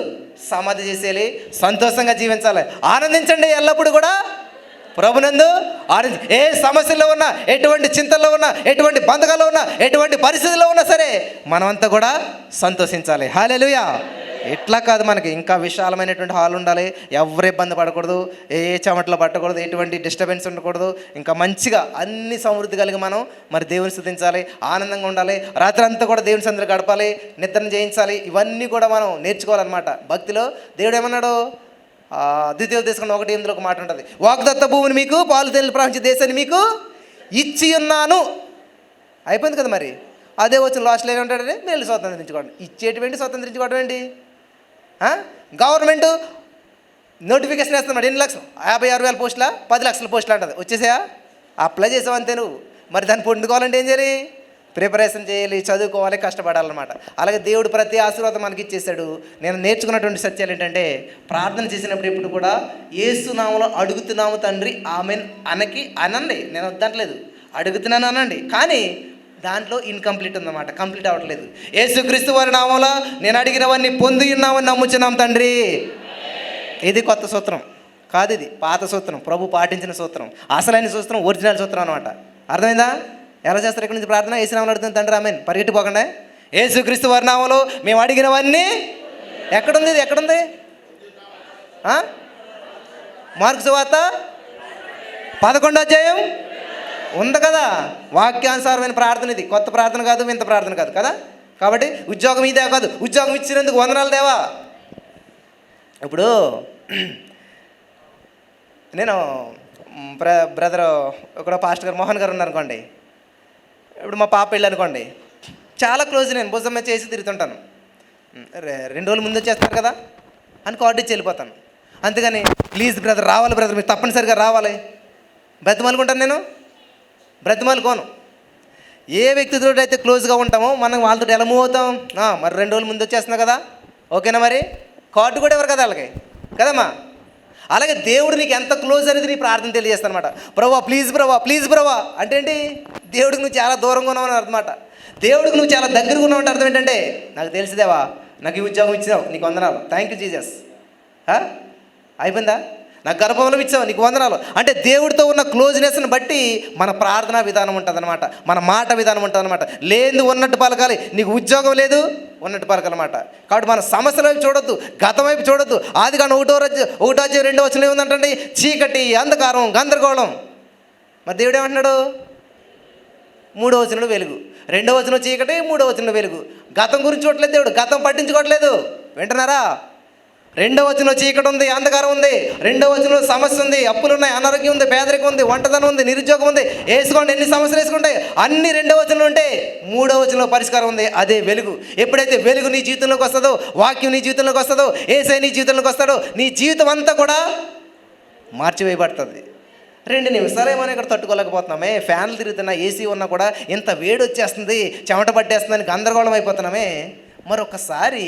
సమాధి చేసేయాలి, సంతోషంగా జీవించాలి, ఆనందించండి ఎల్లప్పుడూ కూడా ప్రభునందు ఆనంది. ఏ సమస్యల్లో ఉన్నా, ఎటువంటి చింతల్లో ఉన్నా, ఎటువంటి బంధకాల్లో ఉన్నా, ఎటువంటి పరిస్థితుల్లో ఉన్నా సరే మనమంతా కూడా సంతోషించాలి. హల్లెలూయా. ఇట్లా కాదు, మనకి ఇంకా విశాలమైనటువంటి హాల్ ఉండాలి. ఎవరు ఇబ్బంది పడకూడదు, ఏ చెమటలు పట్టకూడదు, ఎటువంటి డిస్టర్బెన్స్ ఉండకూడదు. ఇంకా మంచిగా అన్ని సమృద్ధి కలిగి మనం మరి దేవుని స్తుతించాలి, ఆనందంగా ఉండాలి. రాత్రి అంతా కూడా దేవుని సందర్భంగా గడపాలి, నిద్రను చేయించాలి. ఇవన్నీ కూడా మనం నేర్చుకోవాలన్నమాట. భక్తిలో దేవుడు ఏమన్నాడు? ద్వితీయోపదేశకాండం 1:8 ఒక మాట ఉంటుంది, వాగ్దత్త భూమిని మీకు పాలు తేనెలు ప్రవహించే దేశాన్ని మీకు ఇచ్చి ఉన్నాను. అయిపోయింది కదా. మరి అదే వచ్చిన లాస్ట్లో ఏమంటాడంటే మేలు స్వతంత్రించుకోవడం. ఇచ్చేటువంటి స్వతంత్రించుకోవడం ఏంటి? గవర్నమెంట్ నోటిఫికేషన్ వేస్తున్నాడు, ఎన్ని లక్షలు? 56,000 పోస్టులా, 10 లక్షల పోస్టులు అంటుంది. వచ్చేసాయా? అప్లై చేసావు అంతే నువ్వు. మరి దాన్ని పొందుకోవాలంటే ఏం చేయాలి? ప్రిపరేషన్ చేయాలి, చదువుకోవాలి, కష్టపడాలన్నమాట. అలాగే దేవుడు ప్రతి ఆశీర్వాదం మనకి ఇచ్చేసాడు. నేను నేర్చుకున్నటువంటి సత్యాలు ఏంటంటే, ప్రార్థన చేసినప్పుడు ఎప్పుడు కూడా యేసు నామములో అడుగుతున్నాము తండ్రి ఆమెన్ అనండి. నేను వద్దంటలేదు, అడుగుతున్నాను అనండి. కానీ దాంట్లో ఇన్కంప్లీట్ ఉందన్నమాట, కంప్లీట్ అవ్వట్లేదు. యేసుక్రీస్తు వారి నామములో నేను అడిగినవన్నీ పొంది ఉన్నామని నమ్ముచున్నాం తండ్రి. ఇది కొత్త సూత్రం కాదు, ఇది పాత సూత్రం, ప్రభు పాటించిన సూత్రం, అసలైన సూత్రం, ఒరిజినల్ సూత్రం అనమాట. అర్థమైందా? ఎలా చేస్తారు ఇక్కడి నుంచి ప్రార్థన? యేసు నామములో అడుగుతుంది తండ్రి ఆమెన్. పరిగెట్టిపోకుండా యేసుక్రీస్తు వారి నామములో మేము అడిగినవన్నీ. ఎక్కడుంది ఇది? ఎక్కడుంది? మార్కు సువార్త 11వ అధ్యాయం ఉంది కదా. వాక్యానుసారమైన ప్రార్థన ఇది. కొత్త ప్రార్థన కాదు, వింత ప్రార్థన కాదు కదా. కాబట్టి ఉద్యోగం ఇదే కాదు, ఉద్యోగం ఇచ్చినందుకు వందనాలు దేవా. ఇప్పుడు నేను బ్రదర్ ఇక్కడ పాస్టర్ గారు మోహన్ గారు ఉన్నారనుకోండి. ఇప్పుడు మా పాప వెళ్ళి అనుకోండి, చాలా క్లోజ్, నేను భుజమ్మ చేసి తిరుగుతుంటాను. 2 రోజులు ముందు వచ్చేస్తారు కదా అని కార్డు ఇచ్చి వెళ్ళిపోతాను. అంతేగాని ప్లీజ్ బ్రదర్ రావాలి, బ్రదర్ మీరు తప్పనిసరిగా రావాలి బ్రతిమాలుకుంటాను. నేను బ్రతిమాలుకోను. ఏ వ్యక్తితో అయితే క్లోజ్గా ఉంటామో మనం వాళ్ళతో ఎలా మూవ్ అవుతాం? మరి 2 రోజులు ముందు వచ్చేస్తున్నా కదా, ఓకేనా? మరి కార్డు కూడా ఎవరు కదా వాళ్ళకి కదమ్మా. అలాగే దేవుడు నీకు ఎంత క్లోజ్ అనేది నీ ప్రార్థన తెలియజేస్తాను అనమాట. ప్రభా ప్లీజ్, ప్రభా ప్లీజ్, ప్రభా అంటే ఏంటి? దేవుడికి నువ్వు చాలా దూరంగా ఉన్నావు అని అర్థమాట. దేవుడికి నువ్వు చాలా దగ్గరగా ఉన్నావు అంటే అర్థం ఏంటంటే, నాకు తెలిసిదేవా, నాకు ఈ ఉద్యోగం ఇచ్చావు, నీకు వందనాలు, థ్యాంక్ యూ జీసస్. అయిపోయిందా? నాకు గర్భంలో ఇచ్చావు, నీకు వందనాలు. అంటే దేవుడితో ఉన్న క్లోజ్నెస్ని బట్టి మన ప్రార్థనా విధానం ఉంటుంది అనమాట, మన మాట విధానం ఉంటుంది అనమాట. లేదు ఉన్నట్టు పలకాలి. నీకు ఉద్యోగం లేదు ఉన్నట్టు పలకాలన్నమాట. కాబట్టి మన సమస్యల వైపు చూడొద్దు, గతం వైపు చూడొద్దు. ఆదికాండం 1వ అధ్యాయం 2వ వచనం ఏముందంటే చీకటి, అంధకారం, గందరగోళం. మరి దేవుడు ఏమంటున్నాడు? 3వ వచనంలో వెలుగు, 2వ వచనం చీకటి, 3వ వచనంలో వెలుగు. గతం గురించి చూడట్లేదు దేవుడు, గతం పట్టించుకోవట్లేదు. వింటున్నారా? 2వ వచనంలో చీకటి ఉంది, అంధకారం ఉంది. 2వ వచనంలో సమస్య ఉంది, అప్పులు ఉన్నాయి, అనారోగ్యం ఉంది, పేదరికం ఉంది, ఒంటరితనం ఉంది, నిరుద్యోగం ఉంది. వేసుకోండి, ఎన్ని సమస్యలు వేసుకుంటాయి, అన్ని 2వ వచనంలో ఉంటే 3వ వచనంలో పరిష్కారం ఉంది, అదే వెలుగు. ఎప్పుడైతే వెలుగు నీ జీవితంలోకి వస్తుందో, వాక్యం నీ జీవితంలోకి వస్తుందో, యేసయ్య నీ జీవితంలోకి వస్తాడో, నీ జీవితం అంతా కూడా మార్చివేయబడుతుంది. 2 నిమిషాలు ఏమైనా ఇక్కడ తట్టుకోలేకపోతున్నామే, ఫ్యాన్లు తిరుగుతున్నా, ఏసీ ఉన్నా కూడా ఇంత వేడి వచ్చేస్తుంది, చెమట పట్టేస్తుందని గందరగోళం అయిపోతున్నామే. మరొకసారి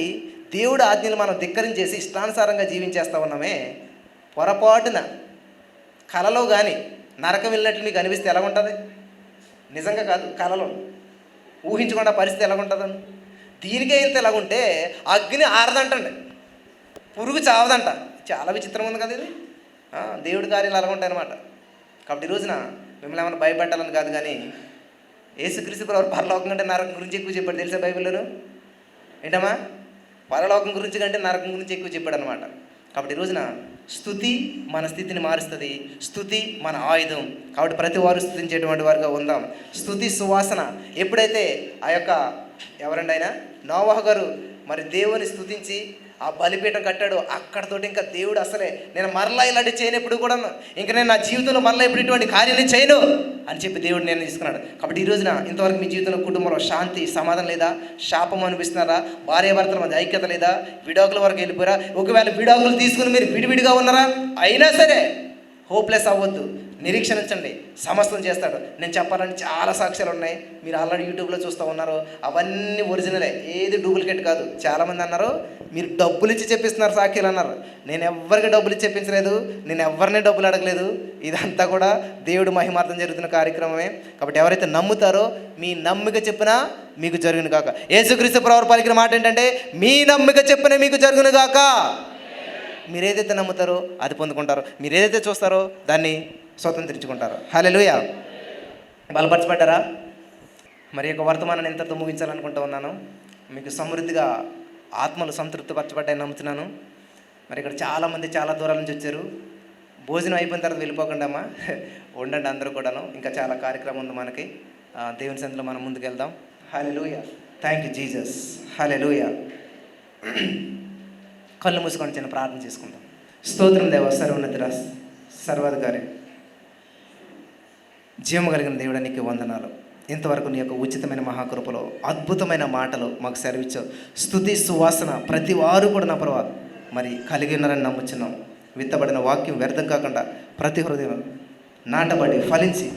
దేవుడు ఆజ్ఞలు మనం ధిక్కరించేసి ఇష్టానుసారంగా జీవించేస్తూ ఉన్నామే. పొరపాటున కలలో కానీ నరకం వెళ్ళినట్లు మీకు అనిపిస్తే ఎలా ఉంటుంది? నిజంగా కాదు, కలలో ఊహించకుండా పరిస్థితి ఎలా ఉంటుందని. దీనికే ఇంత ఎలాగుంటే అగ్ని ఆరదంటండి, పురుగు చావదంట. చాలా విచిత్రం ఉంది కదా ఇది. దేవుడి కార్యాలు అలాగ ఉంటాయి అన్నమాట. కాబట్టి ఈ రోజున మిమ్మల్ని ఏమైనా భయపెట్టాలని కాదు, కానీ యేసుక్రీస్తు ప్రభువు పరలోకం కంటే నరకం గురించి ఎక్కువ చెప్పాడు తెలుసా బైబిల్లోను. ఏంటమ్మా? పరలోకం గురించి కంటే నరకం గురించి ఎక్కువ చెప్పాడు అనమాట. కాబట్టి ఈ రోజున స్తుతి మన స్థితిని మారుస్తుంది, స్తుతి మన ఆయుధం. కాబట్టి ప్రతి వారు స్తుతించేటువంటి వారుగా ఉందాం. స్తుతి సువాసన. ఎప్పుడైతే ఆ యొక్క ఎవరండి ఆయన నోవహు గారు మరి దేవుని స్తుతించి ఆ బలిపీఠం కట్టాడు, అక్కడతోటి ఇంకా దేవుడు అసలే నేను మరలా ఇలాంటి చేయను ఎప్పుడు కూడా, ఇంకా నేను నా జీవితంలో మరలా ఎప్పుడు ఇటువంటి కార్యాలు చేయను అని చెప్పి దేవుడు నేను తీసుకున్నాడు. కాబట్టి ఈ రోజున ఇంతవరకు మీ జీవితంలో కుటుంబంలో శాంతి సమాధానం లేదా? శాపం అనిపిస్తున్నారా? భార్యాభర్తల మధ్య ఐక్యత లేదా? విడాకుల వరకు వెళ్ళిపోయారా? ఒకవేళ విడాకులు తీసుకుని మీరు విడివిడిగా ఉన్నారా? అయినా సరే హోప్లెస్ అవ్వద్దు, నిరీక్షణ ఉంచండి, సమస్తం చేస్తాడు. నేను చెప్పాలని చాలా సాక్ష్యాలు ఉన్నాయి, మీరు ఆల్రెడీ యూట్యూబ్లో చూస్తూ ఉన్నారు. అవన్నీ ఒరిజినలే, ఏది డూప్లికేట్ కాదు. చాలామంది అన్నారు మీరు డబ్బులు ఇచ్చి చెప్పిస్తున్నారు సాక్ష్యాలు అన్నారు. నేను ఎవరికి డబ్బులు ఇచ్చి చెప్పించలేదు, నేను ఎవరిని డబ్బులు అడగలేదు. ఇదంతా కూడా దేవుడు మహిమార్థం జరుగుతున్న కార్యక్రమమే. కాబట్టి ఎవరైతే నమ్ముతారో మీ నమ్మిక చెప్పినా మీకు జరుగును గాక. యేసుక్రీస్తు ప్రభువు పలికిన మాట ఏంటంటే మీ నమ్మిక చెప్పినా మీకు జరుగును గాక. మీరు ఏదైతే నమ్ముతారో అది పొందుకుంటారో, మీరు ఏదైతే చూస్తారో దాన్ని స్వతంత్రించుకుంటారు. హల్లెలూయా. బలపరచబడ్డారా? మరి యొక్క వర్తమానాన్ని ఎంతతో ముగించాలనుకుంటూ ఉన్నాను. మీకు సమృద్ధిగా ఆత్మలు సంతృప్తి పరచబడ్డాయని నమ్ముతున్నాను. మరి ఇక్కడ చాలామంది చాలా దూరాల నుంచి వచ్చారు. భోజనం అయిపోయిన తర్వాత వెళ్ళిపోకుండా అమ్మా ఉండండి అందరూ కూడాను. ఇంకా చాలా కార్యక్రమం ఉంది మనకి. దేవుని సన్నిధిలో మనం ముందుకు వెళ్దాం. Hallelujah. Thank you Jesus. Hallelujah. కళ్ళు మూసుకొని చిన్న ప్రార్థన చేసుకుందాం. స్తోత్రం దేవా, సర్వోన్నతుడా, సర్వాధికారి, జీవము కలిగిన దేవుడా, నీకు వందనాలు. ఇంతవరకు నీ యొక్క ఉచితమైన మహాకృపలో అద్భుతమైన మాటలు మాకు సెలవిచ్చావు. స్తుతి సువాసన ప్రతి వారు కూడా నా ప్రభావ మరి కలిగి ఉన్నారని నమ్ముచున్నాం. విత్తబడిన వాక్యం వ్యర్థం కాకుండా ప్రతి హృదయం నాటబడి ఫలించి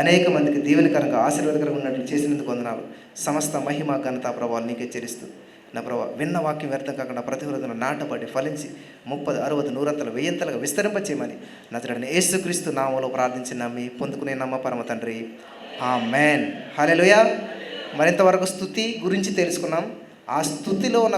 అనేక మందికి దీవెనకరంగా ఆశీర్వాదకరంగా ఉన్నట్లు చేసినందుకు వందనాలు. సమస్త మహిమ ఘనత ప్రభావాలు నీకే చెల్లిస్తూ నా ప్రభావ విన్న వాక్యం వ్యర్థం కాకుండా ప్రతి హృదయం నాటబడి ఫలించి 30, 60, 100 వెయ్యంతలుగా విస్తరింపచేయమని నజరేయుడైన యేసుక్రీస్తు నామములో ప్రార్థించి నమ్మి పొందుకునే నమ్మ పరమ తండ్రి, ఆమేన్. హల్లెలూయా. మరింతవరకు స్తుతి గురించి తెలుసుకున్నాం. ఆ స్తుతిలో ఉన్న